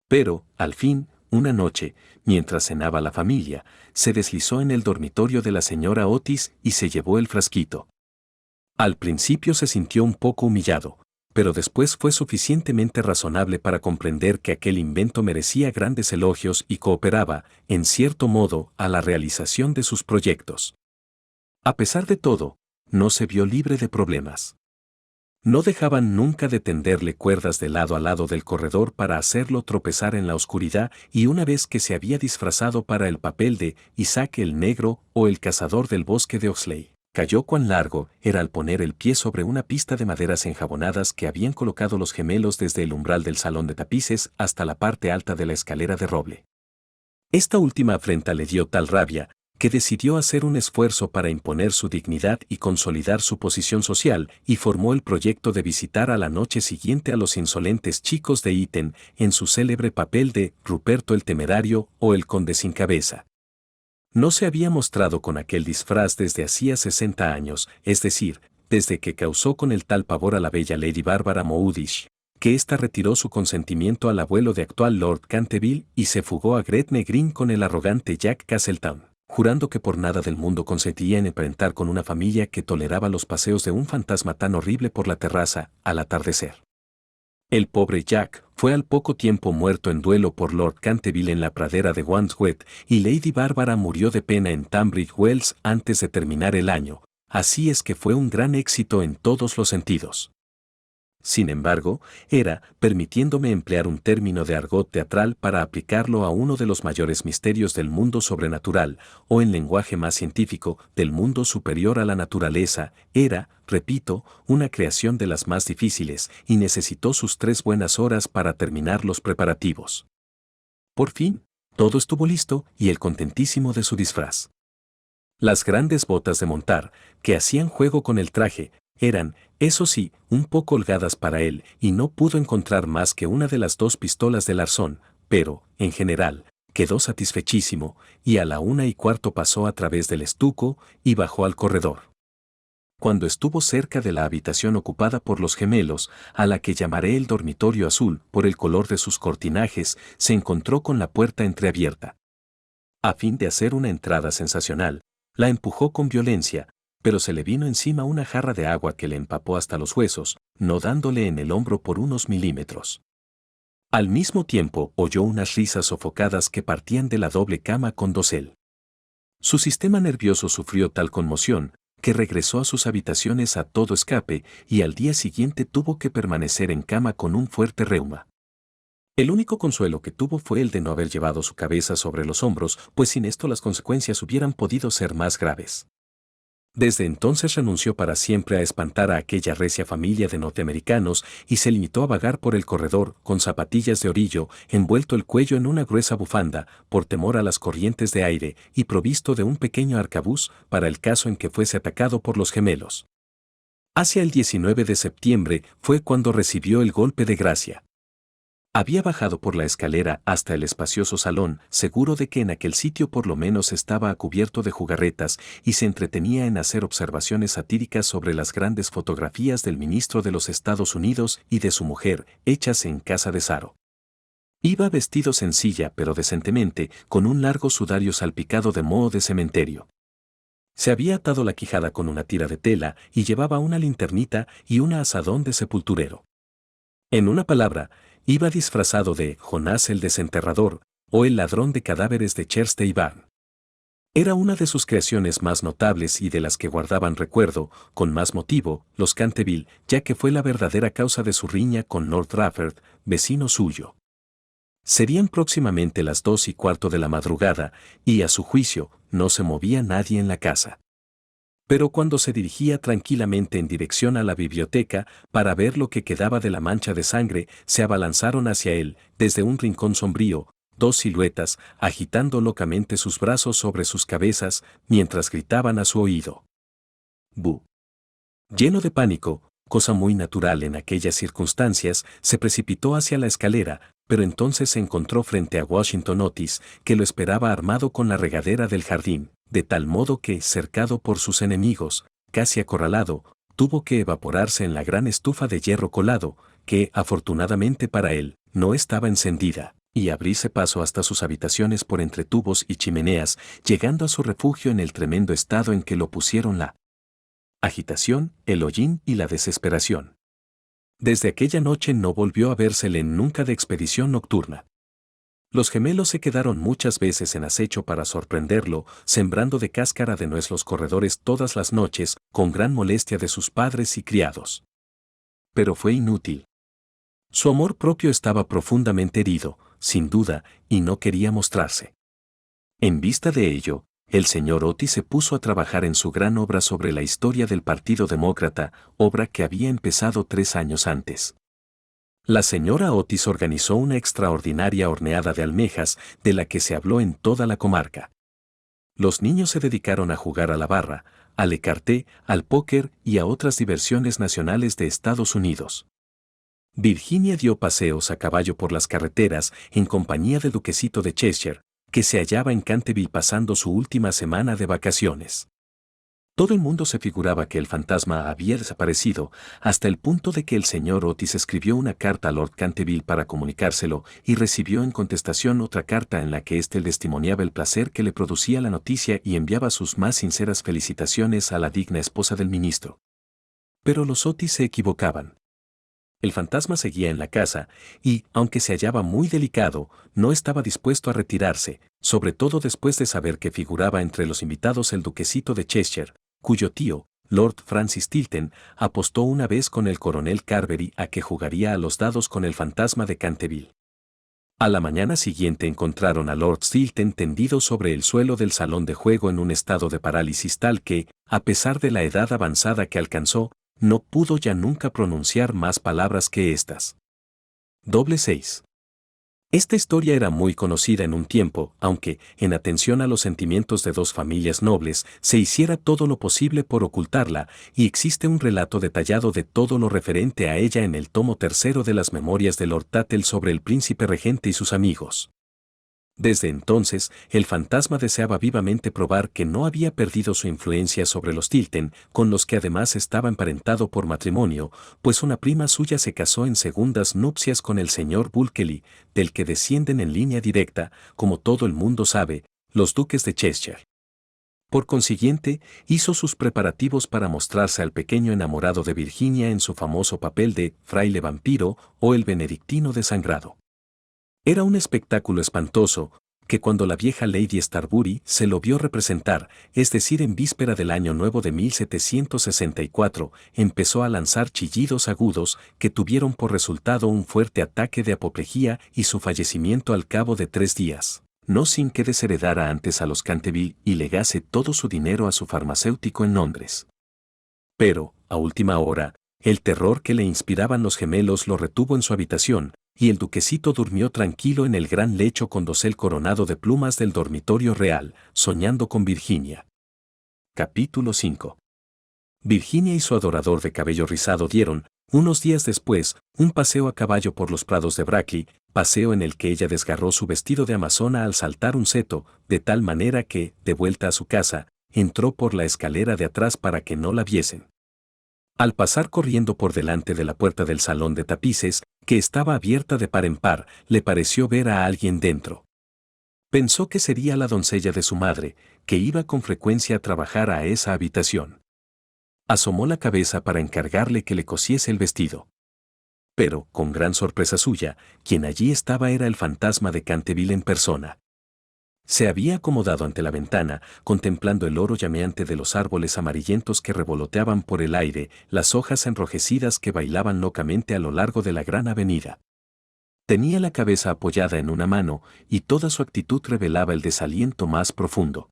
Pero, al fin, una noche, mientras cenaba la familia, se deslizó en el dormitorio de la señora Otis y se llevó el frasquito. Al principio se sintió un poco humillado, pero después fue suficientemente razonable para comprender que aquel invento merecía grandes elogios y cooperaba, en cierto modo, a la realización de sus proyectos. A pesar de todo, no se vio libre de problemas. No dejaban nunca de tenderle cuerdas de lado a lado del corredor para hacerlo tropezar en la oscuridad, y una vez que se había disfrazado para el papel de Isaac el Negro o el cazador del bosque de Oxley, Cayó cuán largo era al poner el pie sobre una pista de maderas enjabonadas que habían colocado los gemelos desde el umbral del salón de tapices hasta la parte alta de la escalera de roble. Esta última afrenta le dio tal rabia, que decidió hacer un esfuerzo para imponer su dignidad y consolidar su posición social, y formó el proyecto de visitar a la noche siguiente a los insolentes chicos de Eton en su célebre papel de Ruperto el Temerario o el Conde sin Cabeza. No se había mostrado con aquel disfraz desde hacía 60 años, es decir, desde que causó con el tal pavor a la bella Lady Bárbara Mowdish, que ésta retiró su consentimiento al abuelo de actual Lord Canterville y se fugó a Gretna Green con el arrogante Jack Castletown, jurando que por nada del mundo consentía en emparentar con una familia que toleraba los paseos de un fantasma tan horrible por la terraza, al atardecer. El pobre Jack fue al poco tiempo muerto en duelo por Lord Canterville en la pradera de Wandsworth, y Lady Bárbara murió de pena en Tunbridge Wells antes de terminar el año, así es que fue un gran éxito en todos los sentidos. Sin embargo, era, permitiéndome emplear un término de argot teatral para aplicarlo a uno de los mayores misterios del mundo sobrenatural, o en lenguaje más científico, del mundo superior a la naturaleza, era, repito, una creación de las más difíciles, y necesitó sus 3 buenas horas para terminar los preparativos. Por fin, todo estuvo listo y él contentísimo de su disfraz. Las grandes botas de montar, que hacían juego con el traje, eran, eso sí, un poco holgadas para él, y no pudo encontrar más que una de las 2 pistolas del arzón, pero, en general, quedó satisfechísimo, y a la 1:15 pasó a través del estuco y bajó al corredor. Cuando estuvo cerca de la habitación ocupada por los gemelos, a la que llamaré el dormitorio azul por el color de sus cortinajes, se encontró con la puerta entreabierta. A fin de hacer una entrada sensacional, la empujó con violencia, pero se le vino encima una jarra de agua que le empapó hasta los huesos, no dándole en el hombro por unos milímetros. Al mismo tiempo oyó unas risas sofocadas que partían de la doble cama con dosel. Su sistema nervioso sufrió tal conmoción, que regresó a sus habitaciones a todo escape y al día siguiente tuvo que permanecer en cama con un fuerte reuma. El único consuelo que tuvo fue el de no haber llevado su cabeza sobre los hombros, pues sin esto las consecuencias hubieran podido ser más graves. Desde entonces renunció para siempre a espantar a aquella recia familia de norteamericanos y se limitó a vagar por el corredor con zapatillas de orillo, envuelto el cuello en una gruesa bufanda, por temor a las corrientes de aire, y provisto de un pequeño arcabuz para el caso en que fuese atacado por los gemelos. Hacia el 19 de septiembre fue cuando recibió el golpe de gracia. Había bajado por la escalera hasta el espacioso salón, seguro de que en aquel sitio por lo menos estaba cubierto de jugarretas, y se entretenía en hacer observaciones satíricas sobre las grandes fotografías del ministro de los Estados Unidos y de su mujer, hechas en casa de Saro. Iba vestido sencilla pero decentemente, con un largo sudario salpicado de moho de cementerio. Se había atado la quijada con una tira de tela y llevaba una linternita y un azadón de sepulturero. En una palabra, iba disfrazado de Jonás el desenterrador, o el ladrón de cadáveres de Chertsey Barn. Era una de sus creaciones más notables y de las que guardaban recuerdo, con más motivo, los Canterville, ya que fue la verdadera causa de su riña con Lord Rufford, vecino suyo. Serían próximamente las 2:15 de la madrugada, y a su juicio, no se movía nadie en la casa. Pero cuando se dirigía tranquilamente en dirección a la biblioteca para ver lo que quedaba de la mancha de sangre, se abalanzaron hacia él, desde un rincón sombrío, 2 siluetas, agitando locamente sus brazos sobre sus cabezas, mientras gritaban a su oído. ¡Bu! Lleno de pánico, cosa muy natural en aquellas circunstancias, se precipitó hacia la escalera, pero entonces se encontró frente a Washington Otis, que lo esperaba armado con la regadera del jardín, de tal modo que, cercado por sus enemigos, casi acorralado, tuvo que evaporarse en la gran estufa de hierro colado, que, afortunadamente para él, no estaba encendida, y abrirse paso hasta sus habitaciones por entre tubos y chimeneas, llegando a su refugio en el tremendo estado en que lo pusieron la agitación, el hollín y la desesperación. Desde aquella noche no volvió a vérsele nunca de expedición nocturna. Los gemelos se quedaron muchas veces en acecho para sorprenderlo, sembrando de cáscara de nuez los corredores todas las noches, con gran molestia de sus padres y criados. Pero fue inútil. Su amor propio estaba profundamente herido, sin duda, y no quería mostrarse. En vista de ello, el señor Otis se puso a trabajar en su gran obra sobre la historia del Partido Demócrata, obra que había empezado 3 años antes. La señora Otis organizó una extraordinaria horneada de almejas de la que se habló en toda la comarca. Los niños se dedicaron a jugar a la barra, al écarté, al póker y a otras diversiones nacionales de Estados Unidos. Virginia dio paseos a caballo por las carreteras en compañía del duquesito de Cheshire, que se hallaba en Canterville pasando su última semana de vacaciones. Todo el mundo se figuraba que el fantasma había desaparecido, hasta el punto de que el señor Otis escribió una carta a Lord Canterville para comunicárselo y recibió en contestación otra carta en la que éste testimoniaba el placer que le producía la noticia y enviaba sus más sinceras felicitaciones a la digna esposa del ministro. Pero los Otis se equivocaban. El fantasma seguía en la casa y, aunque se hallaba muy delicado, no estaba dispuesto a retirarse, sobre todo después de saber que figuraba entre los invitados el duquesito de Cheshire, cuyo tío, Lord Francis Tilton, apostó una vez con el coronel Carbery a que jugaría a los dados con el fantasma de Canterville. A la mañana siguiente encontraron a Lord Tilton tendido sobre el suelo del salón de juego en un estado de parálisis tal que, a pesar de la edad avanzada que alcanzó, no pudo ya nunca pronunciar más palabras que estas. 6. Esta historia era muy conocida en un tiempo, aunque, en atención a los sentimientos de dos familias nobles, se hiciera todo lo posible por ocultarla, y existe un relato detallado de todo lo referente a ella en el tomo 3 de las Memorias de Lord Tattle sobre el príncipe regente y sus amigos. Desde entonces, el fantasma deseaba vivamente probar que no había perdido su influencia sobre los Tilton, con los que además estaba emparentado por matrimonio, pues una prima suya se casó en segundas nupcias con el señor Bulkeley, del que descienden en línea directa, como todo el mundo sabe, los duques de Cheshire. Por consiguiente, hizo sus preparativos para mostrarse al pequeño enamorado de Virginia en su famoso papel de fraile vampiro o el benedictino desangrado. Era un espectáculo espantoso, que cuando la vieja Lady Starbury se lo vio representar, es decir en víspera del año nuevo de 1764, empezó a lanzar chillidos agudos que tuvieron por resultado un fuerte ataque de apoplejía y su fallecimiento al cabo de 3 días, no sin que desheredara antes a los Canterville y legase todo su dinero a su farmacéutico en Londres. Pero, a última hora, el terror que le inspiraban los gemelos lo retuvo en su habitación, y el duquesito durmió tranquilo en el gran lecho con dosel coronado de plumas del dormitorio real, soñando con Virginia. Capítulo 5. Virginia y su adorador de cabello rizado dieron, unos días después, un paseo a caballo por los prados de Brackley, paseo en el que ella desgarró su vestido de amazona al saltar un seto, de tal manera que, de vuelta a su casa, entró por la escalera de atrás para que no la viesen. Al pasar corriendo por delante de la puerta del salón de tapices, que estaba abierta de par en par, le pareció ver a alguien dentro. Pensó que sería la doncella de su madre, que iba con frecuencia a trabajar a esa habitación. Asomó la cabeza para encargarle que le cosiese el vestido. Pero, con gran sorpresa suya, quien allí estaba era el fantasma de Canterville en persona. Se había acomodado ante la ventana, contemplando el oro llameante de los árboles amarillentos que revoloteaban por el aire, las hojas enrojecidas que bailaban locamente a lo largo de la gran avenida. Tenía la cabeza apoyada en una mano, y toda su actitud revelaba el desaliento más profundo.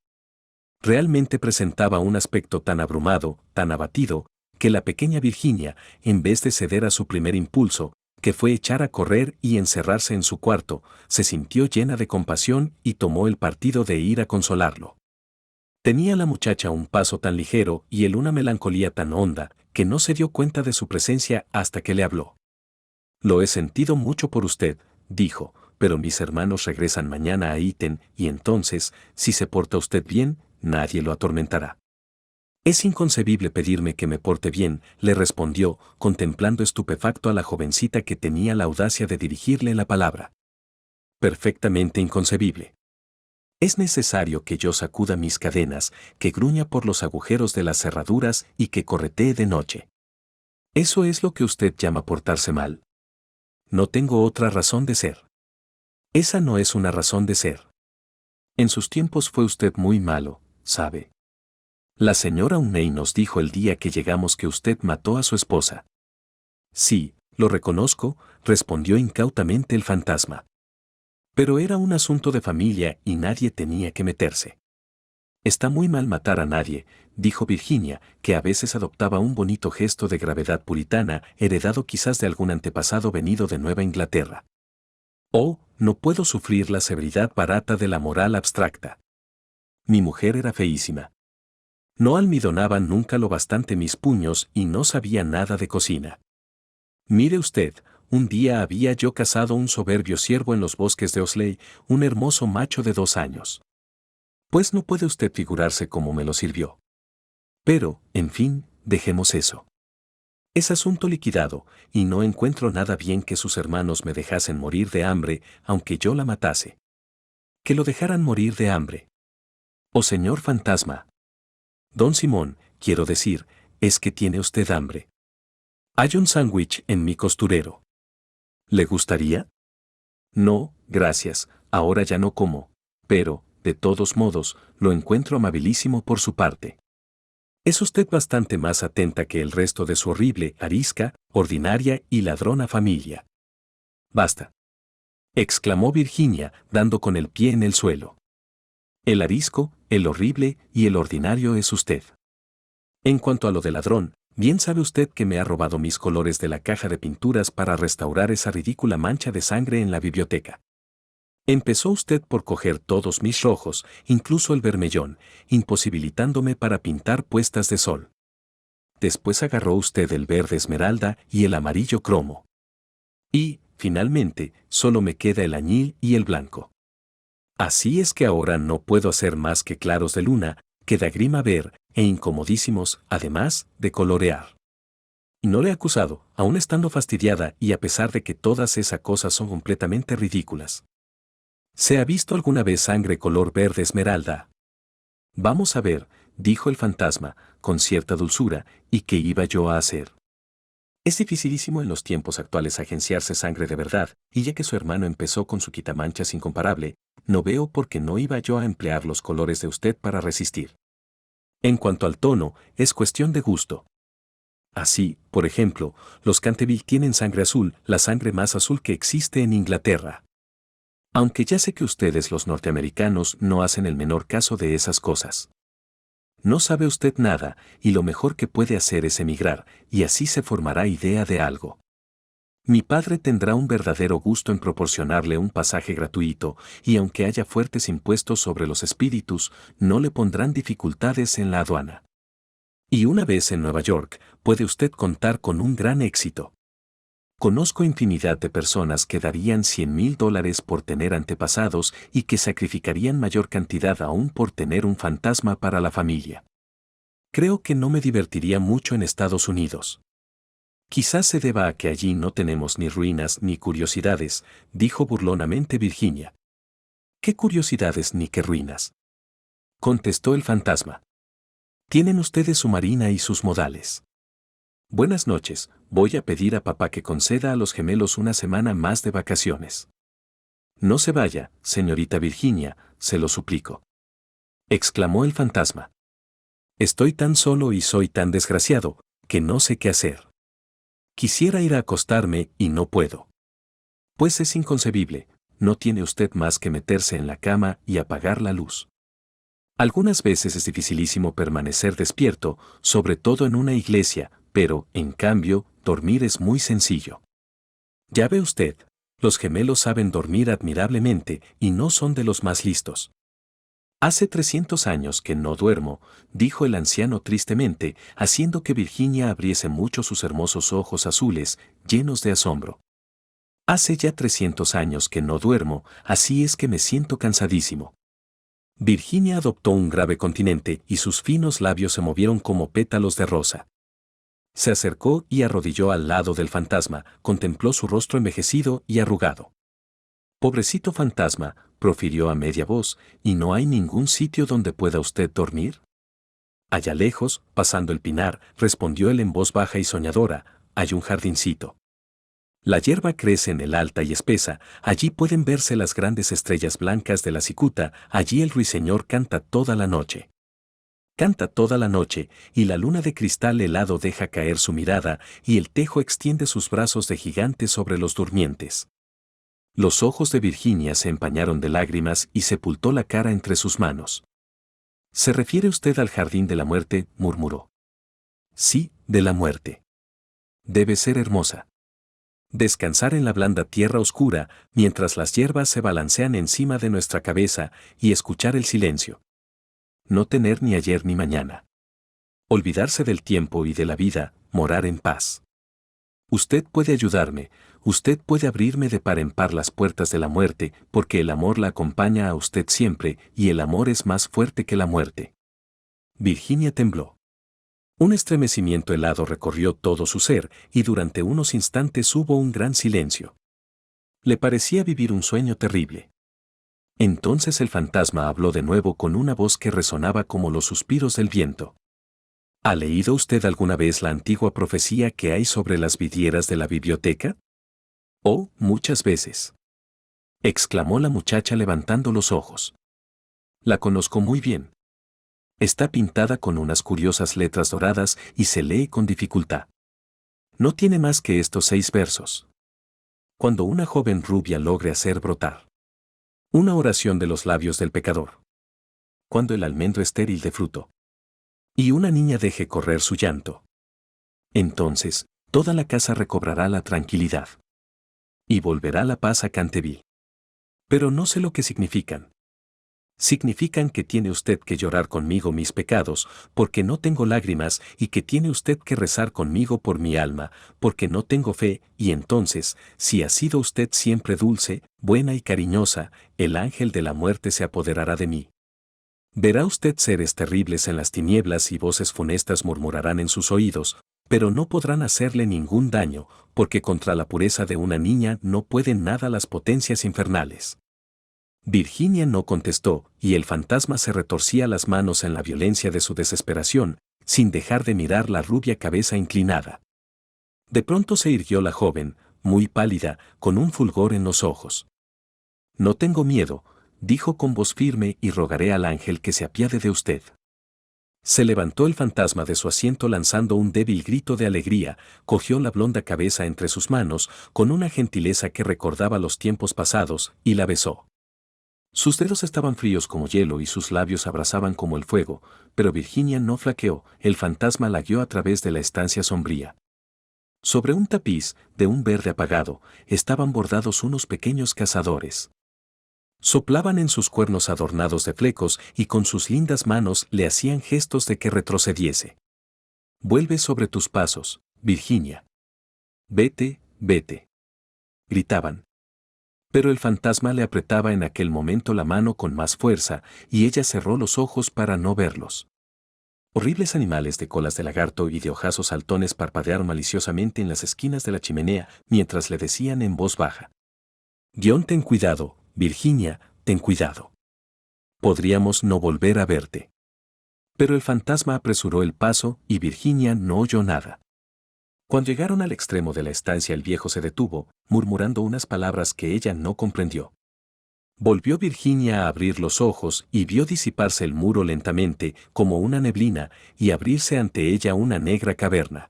Realmente presentaba un aspecto tan abrumado, tan abatido, que la pequeña Virginia, en vez de ceder a su primer impulso, que fue echar a correr y encerrarse en su cuarto, se sintió llena de compasión y tomó el partido de ir a consolarlo. Tenía la muchacha un paso tan ligero y él una melancolía tan honda, que no se dio cuenta de su presencia hasta que le habló. «Lo he sentido mucho por usted», dijo, «pero mis hermanos regresan mañana a Eton y entonces, si se porta usted bien, nadie lo atormentará». «Es inconcebible pedirme que me porte bien», le respondió, contemplando estupefacto a la jovencita que tenía la audacia de dirigirle la palabra. «Perfectamente inconcebible. Es necesario que yo sacuda mis cadenas, que gruña por los agujeros de las cerraduras y que corretee de noche. ¿Eso es lo que usted llama portarse mal? No tengo otra razón de ser. Esa no es una razón de ser. En sus tiempos fue usted muy malo, ¿sabe? La señora Unney nos dijo el día que llegamos que usted mató a su esposa». «Sí, lo reconozco», respondió incautamente el fantasma. «Pero era un asunto de familia y nadie tenía que meterse». Está muy mal matar a nadie, dijo Virginia, que a veces adoptaba un bonito gesto de gravedad puritana, heredado quizás de algún antepasado venido de Nueva Inglaterra. Oh, no puedo sufrir la severidad barata de la moral abstracta. Mi mujer era feísima. No almidonaba nunca lo bastante mis puños y no sabía nada de cocina. Mire usted, un día había yo cazado un soberbio ciervo en los bosques de Osley, un hermoso macho de 2 años. Pues no puede usted figurarse cómo me lo sirvió. Pero, en fin, dejemos eso. Es asunto liquidado, y no encuentro nada bien que sus hermanos me dejasen morir de hambre, aunque yo la matase. Que lo dejaran morir de hambre. Oh señor fantasma. Don Simón, quiero decir, es que tiene usted hambre. Hay un sándwich en mi costurero. ¿Le gustaría? No, gracias, ahora ya no como, pero, de todos modos, lo encuentro amabilísimo por su parte. Es usted bastante más atenta que el resto de su horrible, arisca, ordinaria y ladrona familia. Basta. Exclamó Virginia, dando con el pie en el suelo. El arisco, el horrible y el ordinario es usted. En cuanto a lo de ladrón, bien sabe usted que me ha robado mis colores de la caja de pinturas para restaurar esa ridícula mancha de sangre en la biblioteca. Empezó usted por coger todos mis rojos, incluso el vermellón, imposibilitándome para pintar puestas de sol. Después agarró usted el verde esmeralda y el amarillo cromo. Y, finalmente, solo me queda el añil y el blanco. Así es que ahora no puedo hacer más que claros de luna, que da grima ver, e incomodísimos, además, de colorear. Y no le he acusado, aún estando fastidiada y a pesar de que todas esas cosas son completamente ridículas. ¿Se ha visto alguna vez sangre color verde esmeralda? Vamos a ver, dijo el fantasma, con cierta dulzura, ¿y qué iba yo a hacer? Es dificilísimo en los tiempos actuales agenciarse sangre de verdad, y ya que su hermano empezó con su quitamanchas incomparable, no veo por qué no iba yo a emplear los colores de usted para resistir. En cuanto al tono, es cuestión de gusto. Así, por ejemplo, los Canterville tienen sangre azul, la sangre más azul que existe en Inglaterra. Aunque ya sé que ustedes los norteamericanos no hacen el menor caso de esas cosas. No sabe usted nada, y lo mejor que puede hacer es emigrar, y así se formará idea de algo. Mi padre tendrá un verdadero gusto en proporcionarle un pasaje gratuito, y aunque haya fuertes impuestos sobre los espíritus, no le pondrán dificultades en la aduana. Y una vez en Nueva York, puede usted contar con un gran éxito. Conozco infinidad de personas que darían $100,000 por tener antepasados y que sacrificarían mayor cantidad aún por tener un fantasma para la familia. Creo que no me divertiría mucho en Estados Unidos. Quizás se deba a que allí no tenemos ni ruinas ni curiosidades, dijo burlonamente Virginia. ¿Qué curiosidades ni qué ruinas? Contestó el fantasma. Tienen ustedes su marina y sus modales. Buenas noches, voy a pedir a papá que conceda a los gemelos una semana más de vacaciones. No se vaya, señorita Virginia, se lo suplico. Exclamó el fantasma. Estoy tan solo y soy tan desgraciado, que no sé qué hacer. Quisiera ir a acostarme y no puedo. Pues es inconcebible, no tiene usted más que meterse en la cama y apagar la luz. Algunas veces es dificilísimo permanecer despierto, sobre todo en una iglesia, pero, en cambio, dormir es muy sencillo. Ya ve usted, los gemelos saben dormir admirablemente y no son de los más listos. Hace 300 años que no duermo, dijo el anciano tristemente, haciendo que Virginia abriese mucho sus hermosos ojos azules, llenos de asombro. Hace ya 300 años que no duermo, así es que me siento cansadísimo. Virginia adoptó un grave continente y sus finos labios se movieron como pétalos de rosa. Se acercó y arrodilló al lado del fantasma, contempló su rostro envejecido y arrugado. Pobrecito fantasma, profirió a media voz, ¿y no hay ningún sitio donde pueda usted dormir? Allá lejos, pasando el pinar, respondió él en voz baja y soñadora, hay un jardincito. La hierba crece en el alta y espesa, allí pueden verse las grandes estrellas blancas de la cicuta, allí el ruiseñor canta toda la noche. Canta toda la noche, y la luna de cristal helado deja caer su mirada, y el tejo extiende sus brazos de gigante sobre los durmientes. Los ojos de Virginia se empañaron de lágrimas y sepultó la cara entre sus manos. ¿Se refiere usted al jardín de la muerte?, murmuró. Sí, de la muerte. Debe ser hermosa. Descansar en la blanda tierra oscura, mientras las hierbas se balancean encima de nuestra cabeza, y escuchar el silencio. No tener ni ayer ni mañana. Olvidarse del tiempo y de la vida, morar en paz. Usted puede ayudarme, usted puede abrirme de par en par las puertas de la muerte, porque el amor la acompaña a usted siempre, y el amor es más fuerte que la muerte. Virginia tembló. Un estremecimiento helado recorrió todo su ser, y durante unos instantes hubo un gran silencio. Le parecía vivir un sueño terrible. Entonces el fantasma habló de nuevo con una voz que resonaba como los suspiros del viento. ¿Ha leído usted alguna vez la antigua profecía que hay sobre las vidrieras de la biblioteca? Oh, muchas veces. Exclamó la muchacha levantando los ojos. La conozco muy bien. Está pintada con unas curiosas letras doradas y se lee con dificultad. No tiene más que estos 6 versos. Cuando una joven rubia logre hacer brotar una oración de los labios del pecador. Cuando el almendro estéril de fruto y una niña deje correr su llanto. Entonces, toda la casa recobrará la tranquilidad. Y volverá la paz a Canterville. Pero no sé lo que significan. Significan que tiene usted que llorar conmigo mis pecados, porque no tengo lágrimas, y que tiene usted que rezar conmigo por mi alma, porque no tengo fe, y entonces, si ha sido usted siempre dulce, buena y cariñosa, el ángel de la muerte se apoderará de mí. Verá usted seres terribles en las tinieblas y voces funestas murmurarán en sus oídos, pero no podrán hacerle ningún daño, porque contra la pureza de una niña no pueden nada las potencias infernales. Virginia no contestó, y el fantasma se retorcía las manos en la violencia de su desesperación, sin dejar de mirar la rubia cabeza inclinada. De pronto se irguió la joven, muy pálida, con un fulgor en los ojos. No tengo miedo, dijo con voz firme, y rogaré al ángel que se apiade de usted. Se levantó el fantasma de su asiento lanzando un débil grito de alegría, cogió la blonda cabeza entre sus manos, con una gentileza que recordaba los tiempos pasados, y la besó. Sus dedos estaban fríos como hielo y sus labios abrasaban como el fuego, pero Virginia no flaqueó, el fantasma la guió a través de la estancia sombría. Sobre un tapiz, de un verde apagado, estaban bordados unos pequeños cazadores. Soplaban en sus cuernos adornados de flecos y con sus lindas manos le hacían gestos de que retrocediese. Vuelve sobre tus pasos, Virginia. Vete, vete. Gritaban. Pero el fantasma le apretaba en aquel momento la mano con más fuerza, y ella cerró los ojos para no verlos. Horribles animales de colas de lagarto y de ojazos saltones parpadearon maliciosamente en las esquinas de la chimenea mientras le decían en voz baja. Ten cuidado, Virginia, ten cuidado. Podríamos no volver a verte. Pero el fantasma apresuró el paso y Virginia no oyó nada. Cuando llegaron al extremo de la estancia el viejo se detuvo, murmurando unas palabras que ella no comprendió. Volvió Virginia a abrir los ojos y vio disiparse el muro lentamente, como una neblina, y abrirse ante ella una negra caverna.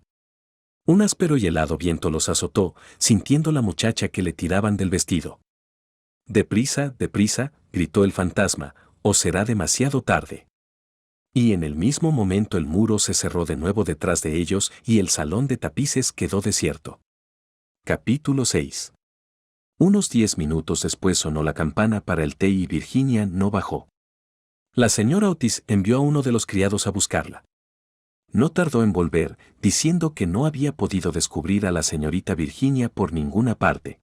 Un áspero y helado viento los azotó, sintiendo la muchacha que le tiraban del vestido. «Deprisa, deprisa», gritó el fantasma, «o será demasiado tarde». Y en el mismo momento el muro se cerró de nuevo detrás de ellos y el salón de tapices quedó desierto. Capítulo 6. Unos 10 minutos después sonó la campana para el té y Virginia no bajó. La señora Otis envió a uno de los criados a buscarla. No tardó en volver, diciendo que no había podido descubrir a la señorita Virginia por ninguna parte.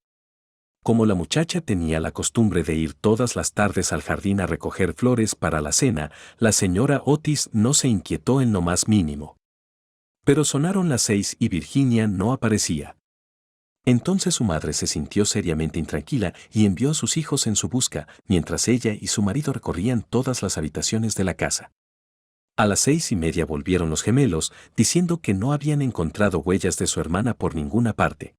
Como la muchacha tenía la costumbre de ir todas las tardes al jardín a recoger flores para la cena, la señora Otis no se inquietó en lo más mínimo. Pero sonaron las 6 y Virginia no aparecía. Entonces su madre se sintió seriamente intranquila y envió a sus hijos en su busca, mientras ella y su marido recorrían todas las habitaciones de la casa. A las 6:30 volvieron los gemelos, diciendo que no habían encontrado huellas de su hermana por ninguna parte.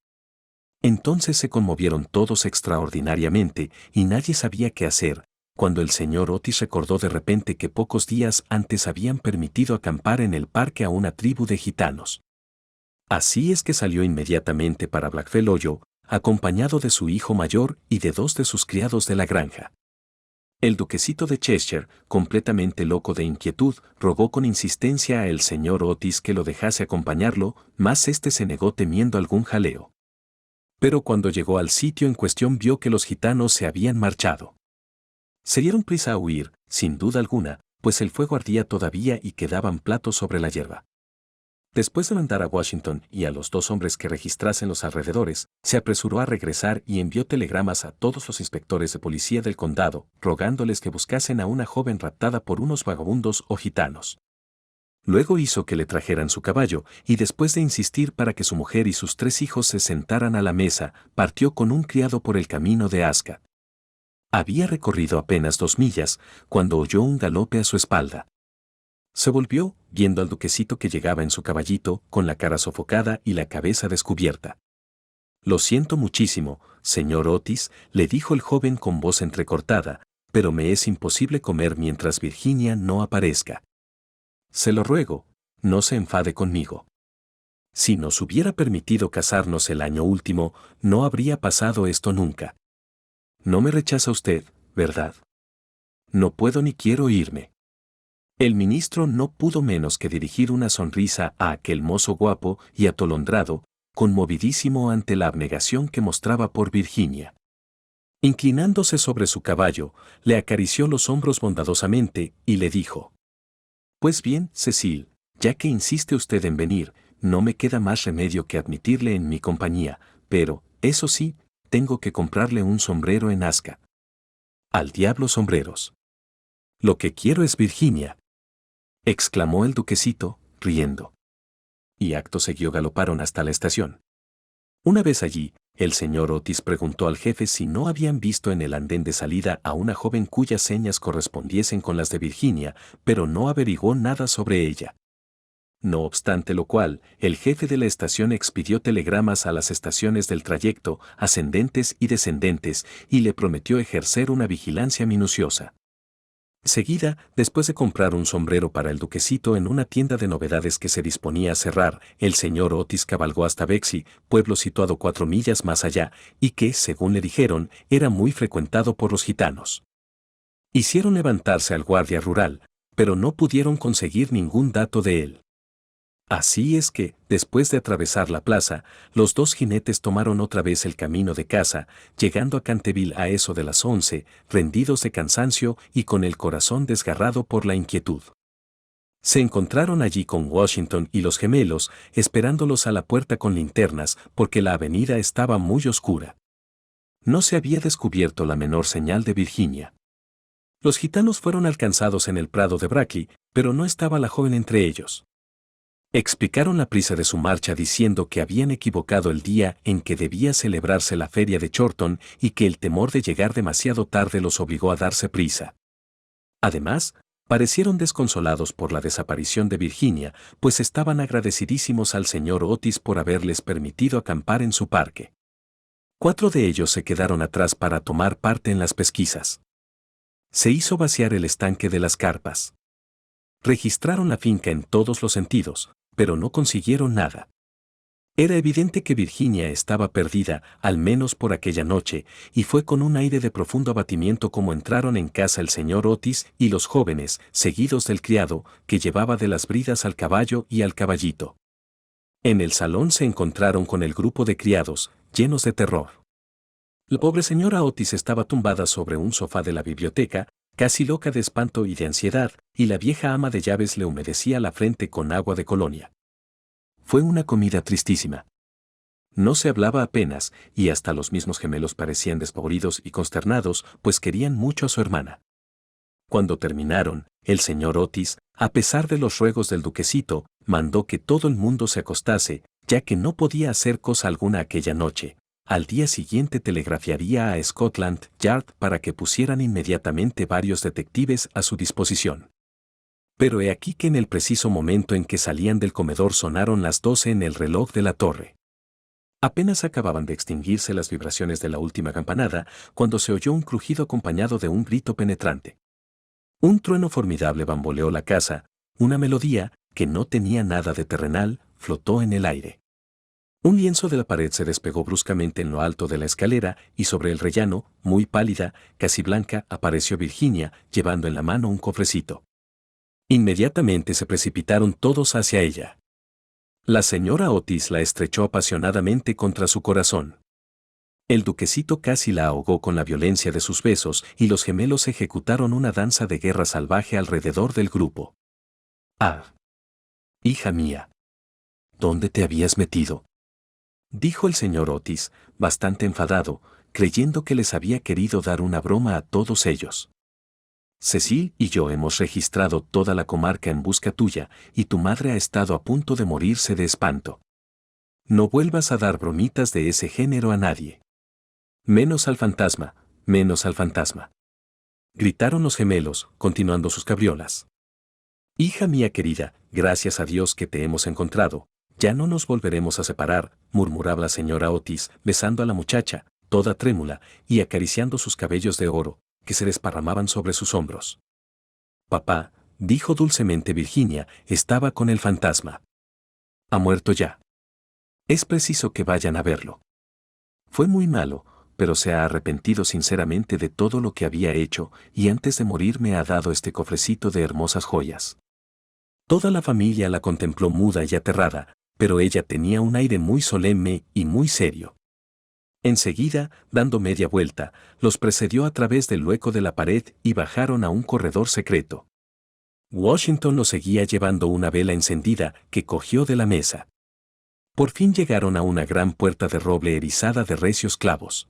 Entonces se conmovieron todos extraordinariamente y nadie sabía qué hacer, cuando el señor Otis recordó de repente que pocos días antes habían permitido acampar en el parque a una tribu de gitanos. Así es que salió inmediatamente para Blackfellow, acompañado de su hijo mayor y de 2 de sus criados de la granja. El duquesito de Cheshire, completamente loco de inquietud, rogó con insistencia a el señor Otis que lo dejase acompañarlo, mas éste se negó temiendo algún jaleo. Pero cuando llegó al sitio en cuestión vio que los gitanos se habían marchado. Se dieron prisa a huir, sin duda alguna, pues el fuego ardía todavía y quedaban platos sobre la hierba. Después de mandar a Washington y a los 2 hombres que registrasen los alrededores, se apresuró a regresar y envió telegramas a todos los inspectores de policía del condado, rogándoles que buscasen a una joven raptada por unos vagabundos o gitanos. Luego hizo que le trajeran su caballo, y después de insistir para que su mujer y sus 3 hijos se sentaran a la mesa, partió con un criado por el camino de Ascot. Había recorrido apenas 2 millas, cuando oyó un galope a su espalda. Se volvió, viendo al duquesito que llegaba en su caballito, con la cara sofocada y la cabeza descubierta. «Lo siento muchísimo, señor Otis», le dijo el joven con voz entrecortada, «pero me es imposible comer mientras Virginia no aparezca. Se lo ruego, no se enfade conmigo. Si nos hubiera permitido casarnos el año último, no habría pasado esto nunca. No me rechaza usted, ¿verdad? No puedo ni quiero irme». El ministro no pudo menos que dirigir una sonrisa a aquel mozo guapo y atolondrado, conmovidísimo ante la abnegación que mostraba por Virginia. Inclinándose sobre su caballo, le acarició los hombros bondadosamente y le dijo: «Pues bien, Cecil, ya que insiste usted en venir, no me queda más remedio que admitirle en mi compañía, pero, eso sí, tengo que comprarle un sombrero en Ascot». «Al diablo sombreros. Lo que quiero es Virginia», exclamó el duquesito, riendo. Y acto seguido galoparon hasta la estación. Una vez allí, el señor Otis preguntó al jefe si no habían visto en el andén de salida a una joven cuyas señas correspondiesen con las de Virginia, pero no averiguó nada sobre ella. No obstante lo cual, el jefe de la estación expidió telegramas a las estaciones del trayecto, ascendentes y descendentes, y le prometió ejercer una vigilancia minuciosa. Seguida, después de comprar un sombrero para el duquesito en una tienda de novedades que se disponía a cerrar, el señor Otis cabalgó hasta Bexley, pueblo situado 4 millas más allá, y que, según le dijeron, era muy frecuentado por los gitanos. Hicieron levantarse al guardia rural, pero no pudieron conseguir ningún dato de él. Así es que, después de atravesar la plaza, los 2 jinetes tomaron otra vez el camino de casa, llegando a Canterville a eso de las 11, rendidos de cansancio y con el corazón desgarrado por la inquietud. Se encontraron allí con Washington y los gemelos, esperándolos a la puerta con linternas, porque la avenida estaba muy oscura. No se había descubierto la menor señal de Virginia. Los gitanos fueron alcanzados en el prado de Brackley, pero no estaba la joven entre ellos. Explicaron la prisa de su marcha diciendo que habían equivocado el día en que debía celebrarse la feria de Chorlton y que el temor de llegar demasiado tarde los obligó a darse prisa. Además, parecieron desconsolados por la desaparición de Virginia, pues estaban agradecidísimos al señor Otis por haberles permitido acampar en su parque. 4 de ellos se quedaron atrás para tomar parte en las pesquisas. Se hizo vaciar el estanque de las carpas. Registraron la finca en todos los sentidos, pero no consiguieron nada. Era evidente que Virginia estaba perdida, al menos por aquella noche, y fue con un aire de profundo abatimiento como entraron en casa el señor Otis y los jóvenes, seguidos del criado, que llevaba de las bridas al caballo y al caballito. En el salón se encontraron con el grupo de criados, llenos de terror. La pobre señora Otis estaba tumbada sobre un sofá de la biblioteca, casi loca de espanto y de ansiedad, y la vieja ama de llaves le humedecía la frente con agua de colonia. Fue una comida tristísima. No se hablaba apenas, y hasta los mismos gemelos parecían despavoridos y consternados, pues querían mucho a su hermana. Cuando terminaron, el señor Otis, a pesar de los ruegos del duquesito, mandó que todo el mundo se acostase, ya que no podía hacer cosa alguna aquella noche. Al día siguiente telegrafiaría a Scotland Yard para que pusieran inmediatamente varios detectives a su disposición. Pero he aquí que en el preciso momento en que salían del comedor sonaron las 12 en el reloj de la torre. Apenas acababan de extinguirse las vibraciones de la última campanada, cuando se oyó un crujido acompañado de un grito penetrante. Un trueno formidable bamboleó la casa, una melodía, que no tenía nada de terrenal, flotó en el aire. Un lienzo de la pared se despegó bruscamente en lo alto de la escalera y sobre el rellano, muy pálida, casi blanca, apareció Virginia, llevando en la mano un cofrecito. Inmediatamente se precipitaron todos hacia ella. La señora Otis la estrechó apasionadamente contra su corazón. El duquesito casi la ahogó con la violencia de sus besos y los gemelos ejecutaron una danza de guerra salvaje alrededor del grupo. «Ah, hija mía, ¿dónde te habías metido?», dijo el señor Otis, bastante enfadado, creyendo que les había querido dar una broma a todos ellos. «Cecil y yo hemos registrado toda la comarca en busca tuya y tu madre ha estado a punto de morirse de espanto. No vuelvas a dar bromitas de ese género a nadie. Menos al fantasma, menos al fantasma», gritaron los gemelos, continuando sus cabriolas. «Hija mía querida, gracias a Dios que te hemos encontrado. Ya no nos volveremos a separar», murmuraba la señora Otis, besando a la muchacha, toda trémula, y acariciando sus cabellos de oro, que se desparramaban sobre sus hombros. «Papá», dijo dulcemente Virginia, «estaba con el fantasma. Ha muerto ya. Es preciso que vayan a verlo. Fue muy malo, pero se ha arrepentido sinceramente de todo lo que había hecho y antes de morir me ha dado este cofrecito de hermosas joyas». Toda la familia la contempló muda y aterrada, pero ella tenía un aire muy solemne y muy serio. Enseguida, dando media vuelta, los precedió a través del hueco de la pared y bajaron a un corredor secreto. Washington lo seguía llevando una vela encendida que cogió de la mesa. Por fin llegaron a una gran puerta de roble erizada de recios clavos.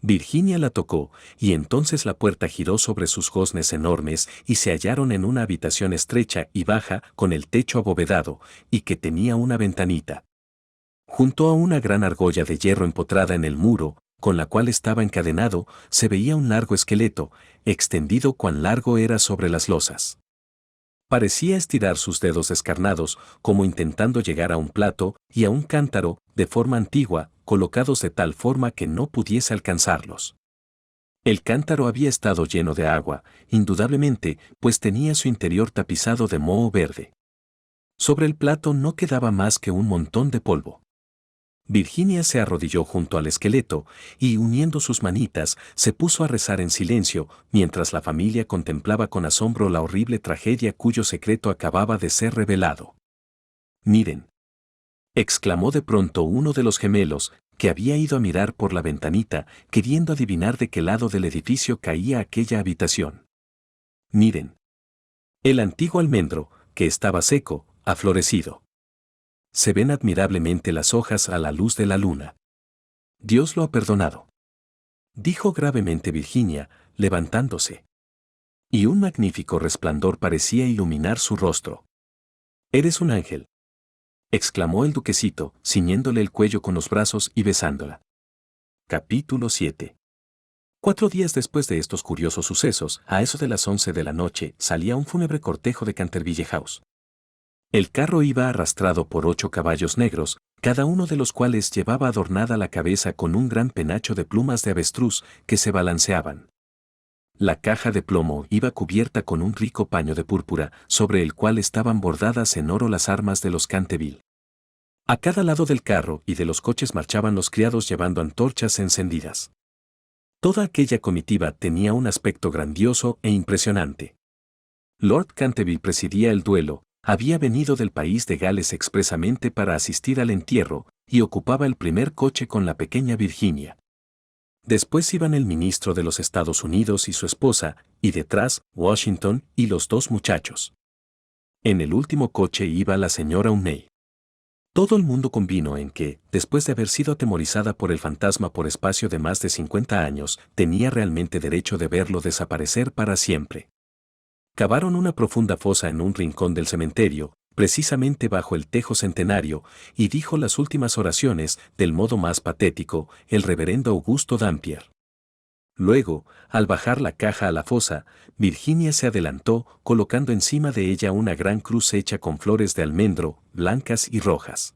Virginia la tocó, y entonces la puerta giró sobre sus goznes enormes y se hallaron en una habitación estrecha y baja con el techo abovedado y que tenía una ventanita. Junto a una gran argolla de hierro empotrada en el muro, con la cual estaba encadenado, se veía un largo esqueleto, extendido cuán largo era sobre las losas. Parecía estirar sus dedos descarnados, como intentando llegar a un plato y a un cántaro, de forma antigua, colocados de tal forma que no pudiese alcanzarlos. El cántaro había estado lleno de agua, indudablemente, pues tenía su interior tapizado de moho verde. Sobre el plato no quedaba más que un montón de polvo. Virginia se arrodilló junto al esqueleto y, uniendo sus manitas, se puso a rezar en silencio, mientras la familia contemplaba con asombro la horrible tragedia cuyo secreto acababa de ser revelado. «Miren», exclamó de pronto uno de los gemelos, que había ido a mirar por la ventanita, queriendo adivinar de qué lado del edificio caía aquella habitación. «Miren. El antiguo almendro, que estaba seco, ha florecido. Se ven admirablemente las hojas a la luz de la luna. Dios lo ha perdonado», dijo gravemente Virginia, levantándose. Y un magnífico resplandor parecía iluminar su rostro. «Eres un ángel», exclamó el duquesito, ciñéndole el cuello con los brazos y besándola. Capítulo 7. 4 días después de estos curiosos sucesos, a eso de las 11 de la noche, salía un fúnebre cortejo de Canterville House. El carro iba arrastrado por 8 caballos negros, cada uno de los cuales llevaba adornada la cabeza con un gran penacho de plumas de avestruz que se balanceaban. La caja de plomo iba cubierta con un rico paño de púrpura, sobre el cual estaban bordadas en oro las armas de los Canterville. A cada lado del carro y de los coches marchaban los criados llevando antorchas encendidas. Toda aquella comitiva tenía un aspecto grandioso e impresionante. Lord Canterville presidía el duelo, había venido del país de Gales expresamente para asistir al entierro, y ocupaba el primer coche con la pequeña Virginia. Después iban el ministro de los Estados Unidos y su esposa, y detrás, Washington y los 2 muchachos. En el último coche iba la señora Umney. Todo el mundo convino en que, después de haber sido atemorizada por el fantasma por espacio de más de 50 años, tenía realmente derecho de verlo desaparecer para siempre. Cavaron una profunda fosa en un rincón del cementerio, precisamente bajo el tejo centenario, y dijo las últimas oraciones, del modo más patético, el reverendo Augusto Dampier. Luego, al bajar la caja a la fosa, Virginia se adelantó, colocando encima de ella una gran cruz hecha con flores de almendro, blancas y rojas.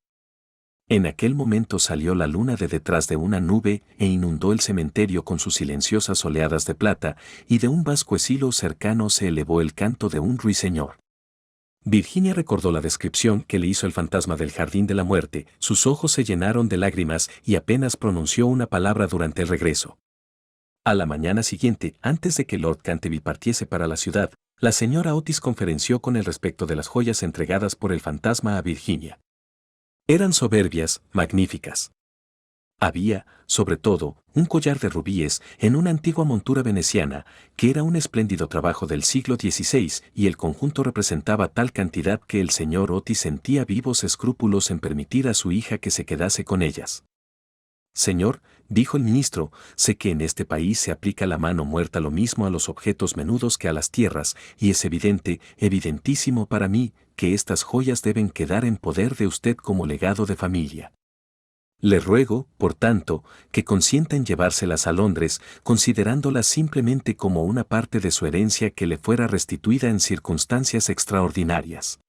En aquel momento salió la luna de detrás de una nube e inundó el cementerio con sus silenciosas oleadas de plata, y de un vasco esilo cercano se elevó el canto de un ruiseñor. Virginia recordó la descripción que le hizo el fantasma del jardín de la muerte, sus ojos se llenaron de lágrimas y apenas pronunció una palabra durante el regreso. A la mañana siguiente, antes de que Lord Canterville partiese para la ciudad, la señora Otis conferenció con él respecto de las joyas entregadas por el fantasma a Virginia. Eran soberbias, magníficas. Había, sobre todo, un collar de rubíes en una antigua montura veneciana, que era un espléndido trabajo del siglo XVI, y el conjunto representaba tal cantidad que el señor Otis sentía vivos escrúpulos en permitir a su hija que se quedase con ellas. Señor, dijo el ministro, sé que en este país se aplica la mano muerta lo mismo a los objetos menudos que a las tierras, y es evidente, evidentísimo para mí, que estas joyas deben quedar en poder de usted como legado de familia. Le ruego, por tanto, que consienta en llevárselas a Londres, considerándolas simplemente como una parte de su herencia que le fuera restituida en circunstancias extraordinarias.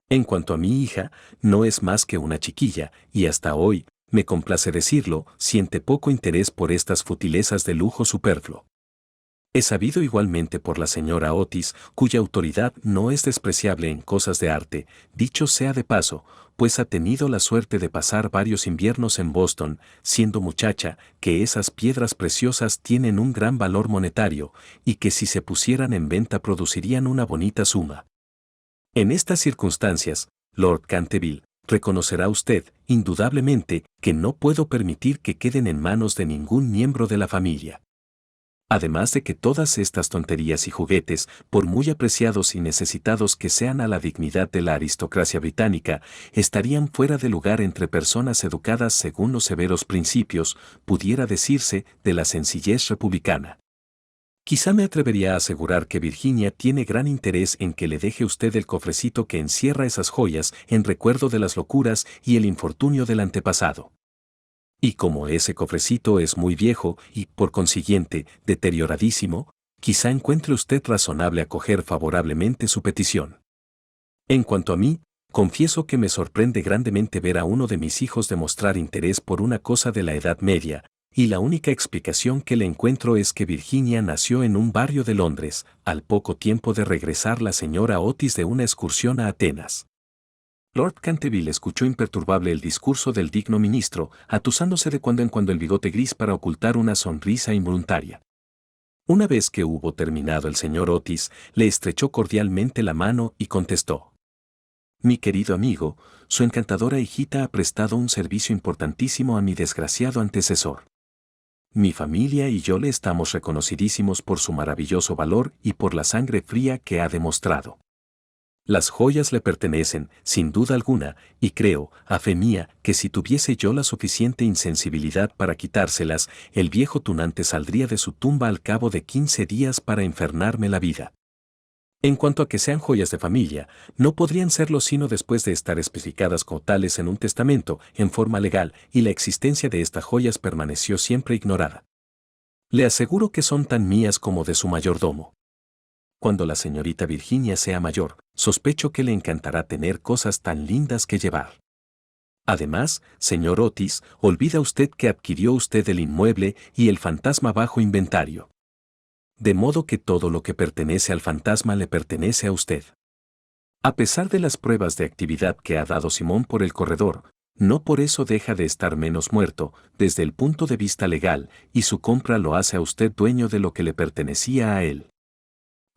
En cuanto a mi hija, no es más que una chiquilla, y hasta hoy, me complace decirlo, siente poco interés por estas futilezas de lujo superfluo. He sabido igualmente por la señora Otis, cuya autoridad no es despreciable en cosas de arte, dicho sea de paso, pues ha tenido la suerte de pasar varios inviernos en Boston, siendo muchacha, que esas piedras preciosas tienen un gran valor monetario, y que si se pusieran en venta producirían una bonita suma. En estas circunstancias, Lord Canterville, reconocerá usted, indudablemente, que no puedo permitir que queden en manos de ningún miembro de la familia. Además de que todas estas tonterías y juguetes, por muy apreciados y necesitados que sean a la dignidad de la aristocracia británica, estarían fuera de lugar entre personas educadas según los severos principios, pudiera decirse, de la sencillez republicana. Quizá me atrevería a asegurar que Virginia tiene gran interés en que le deje usted el cofrecito que encierra esas joyas en recuerdo de las locuras y el infortunio del antepasado. Y como ese cofrecito es muy viejo y, por consiguiente, deterioradísimo, quizá encuentre usted razonable acoger favorablemente su petición. En cuanto a mí, confieso que me sorprende grandemente ver a uno de mis hijos demostrar interés por una cosa de la Edad Media, y la única explicación que le encuentro es que Virginia nació en un barrio de Londres, al poco tiempo de regresar la señora Otis de una excursión a Atenas. Lord Canterville escuchó imperturbable el discurso del digno ministro, atusándose de cuando en cuando el bigote gris para ocultar una sonrisa involuntaria. Una vez que hubo terminado el señor Otis, le estrechó cordialmente la mano y contestó: Mi querido amigo, su encantadora hijita ha prestado un servicio importantísimo a mi desgraciado antecesor. Mi familia y yo le estamos reconocidísimos por su maravilloso valor y por la sangre fría que ha demostrado. Las joyas le pertenecen, sin duda alguna, y creo, a fe mía, que si tuviese yo la suficiente insensibilidad para quitárselas, el viejo tunante saldría de su tumba al cabo de 15 días para infernarme la vida. En cuanto a que sean joyas de familia, no podrían serlo sino después de estar especificadas como tales en un testamento, en forma legal, y la existencia de estas joyas permaneció siempre ignorada. Le aseguro que son tan mías como de su mayordomo. Cuando la señorita Virginia sea mayor, sospecho que le encantará tener cosas tan lindas que llevar. Además, señor Otis, olvida usted que adquirió usted el inmueble y el fantasma bajo inventario. De modo que todo lo que pertenece al fantasma le pertenece a usted. A pesar de las pruebas de actividad que ha dado Simón por el corredor, no por eso deja de estar menos muerto, desde el punto de vista legal, y su compra lo hace a usted dueño de lo que le pertenecía a él.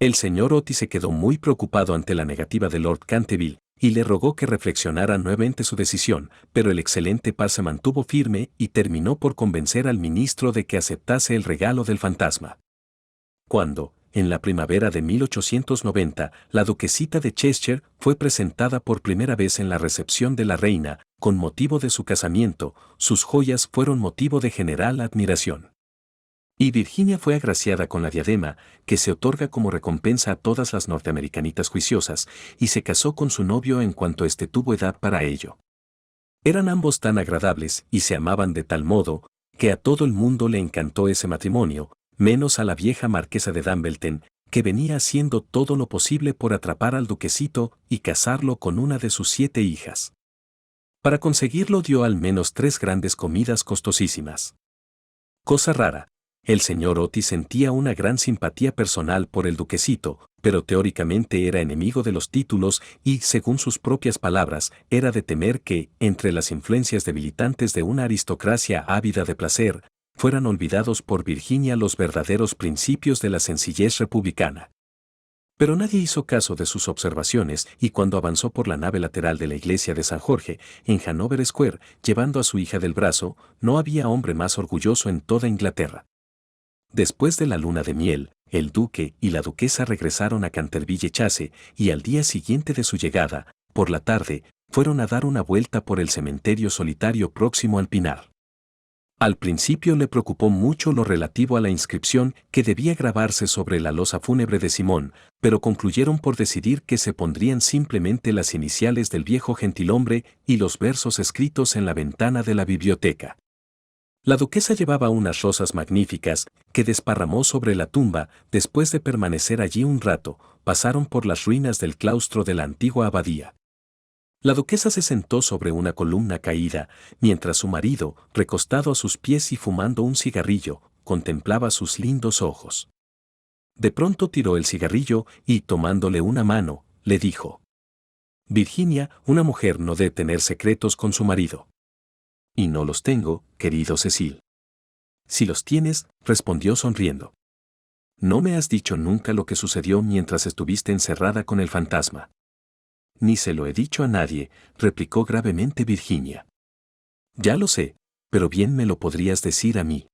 El señor Otis se quedó muy preocupado ante la negativa de Lord Canterville, y le rogó que reflexionara nuevamente su decisión, pero el excelente par se mantuvo firme y terminó por convencer al ministro de que aceptase el regalo del fantasma. Cuando, en la primavera de 1890, la duquesita de Cheshire fue presentada por primera vez en la recepción de la reina, con motivo de su casamiento, sus joyas fueron motivo de general admiración. Y Virginia fue agraciada con la diadema, que se otorga como recompensa a todas las norteamericanitas juiciosas, y se casó con su novio en cuanto éste tuvo edad para ello. Eran ambos tan agradables y se amaban de tal modo, que a todo el mundo le encantó ese matrimonio, menos a la vieja marquesa de Dumbleton, que venía haciendo todo lo posible por atrapar al duquesito y casarlo con una de sus 7 hijas. Para conseguirlo dio al menos 3 grandes comidas costosísimas. Cosa rara. el señor Otis sentía una gran simpatía personal por el duquesito, pero teóricamente era enemigo de los títulos y, según sus propias palabras, era de temer que, entre las influencias debilitantes de una aristocracia ávida de placer, fueran olvidados por Virginia los verdaderos principios de la sencillez republicana. Pero nadie hizo caso de sus observaciones y cuando avanzó por la nave lateral de la iglesia de San Jorge, en Hanover Square, llevando a su hija del brazo, no había hombre más orgulloso en toda Inglaterra. Después de la luna de miel, el duque y la duquesa regresaron a Canterville Chase y al día siguiente de su llegada, por la tarde, fueron a dar una vuelta por el cementerio solitario próximo al Pinar. Al principio le preocupó mucho lo relativo a la inscripción que debía grabarse sobre la losa fúnebre de Simón, pero concluyeron por decidir que se pondrían simplemente las iniciales del viejo gentilhombre y los versos escritos en la ventana de la biblioteca. La duquesa llevaba unas rosas magníficas que desparramó sobre la tumba. Después de permanecer allí un rato, pasaron por las ruinas del claustro de la antigua abadía. La duquesa se sentó sobre una columna caída, mientras su marido, recostado a sus pies y fumando un cigarrillo, contemplaba sus lindos ojos. De pronto tiró el cigarrillo y, tomándole una mano, le dijo: Virginia, una mujer no debe tener secretos con su marido. Y no los tengo, querido Cecil. Si los tienes, respondió sonriendo. No me has dicho nunca lo que sucedió mientras estuviste encerrada con el fantasma. Ni se lo he dicho a nadie, replicó gravemente Virginia. Ya lo sé, pero bien me lo podrías decir a mí.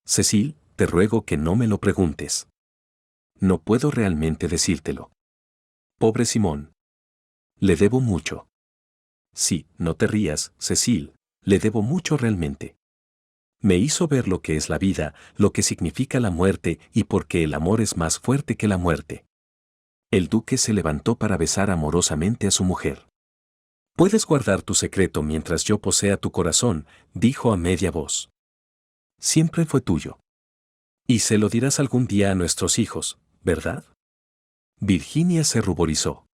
Cecil, te ruego que no me lo preguntes. No puedo realmente decírtelo. Pobre Simón. Le debo mucho. Sí, no te rías, Cecil, le debo mucho realmente. Me hizo ver lo que es la vida, lo que significa la muerte y por qué el amor es más fuerte que la muerte. El duque se levantó para besar amorosamente a su mujer. Puedes guardar tu secreto mientras yo posea tu corazón, dijo a media voz. Siempre fue tuyo. Y se lo dirás algún día a nuestros hijos, ¿verdad? Virginia se ruborizó.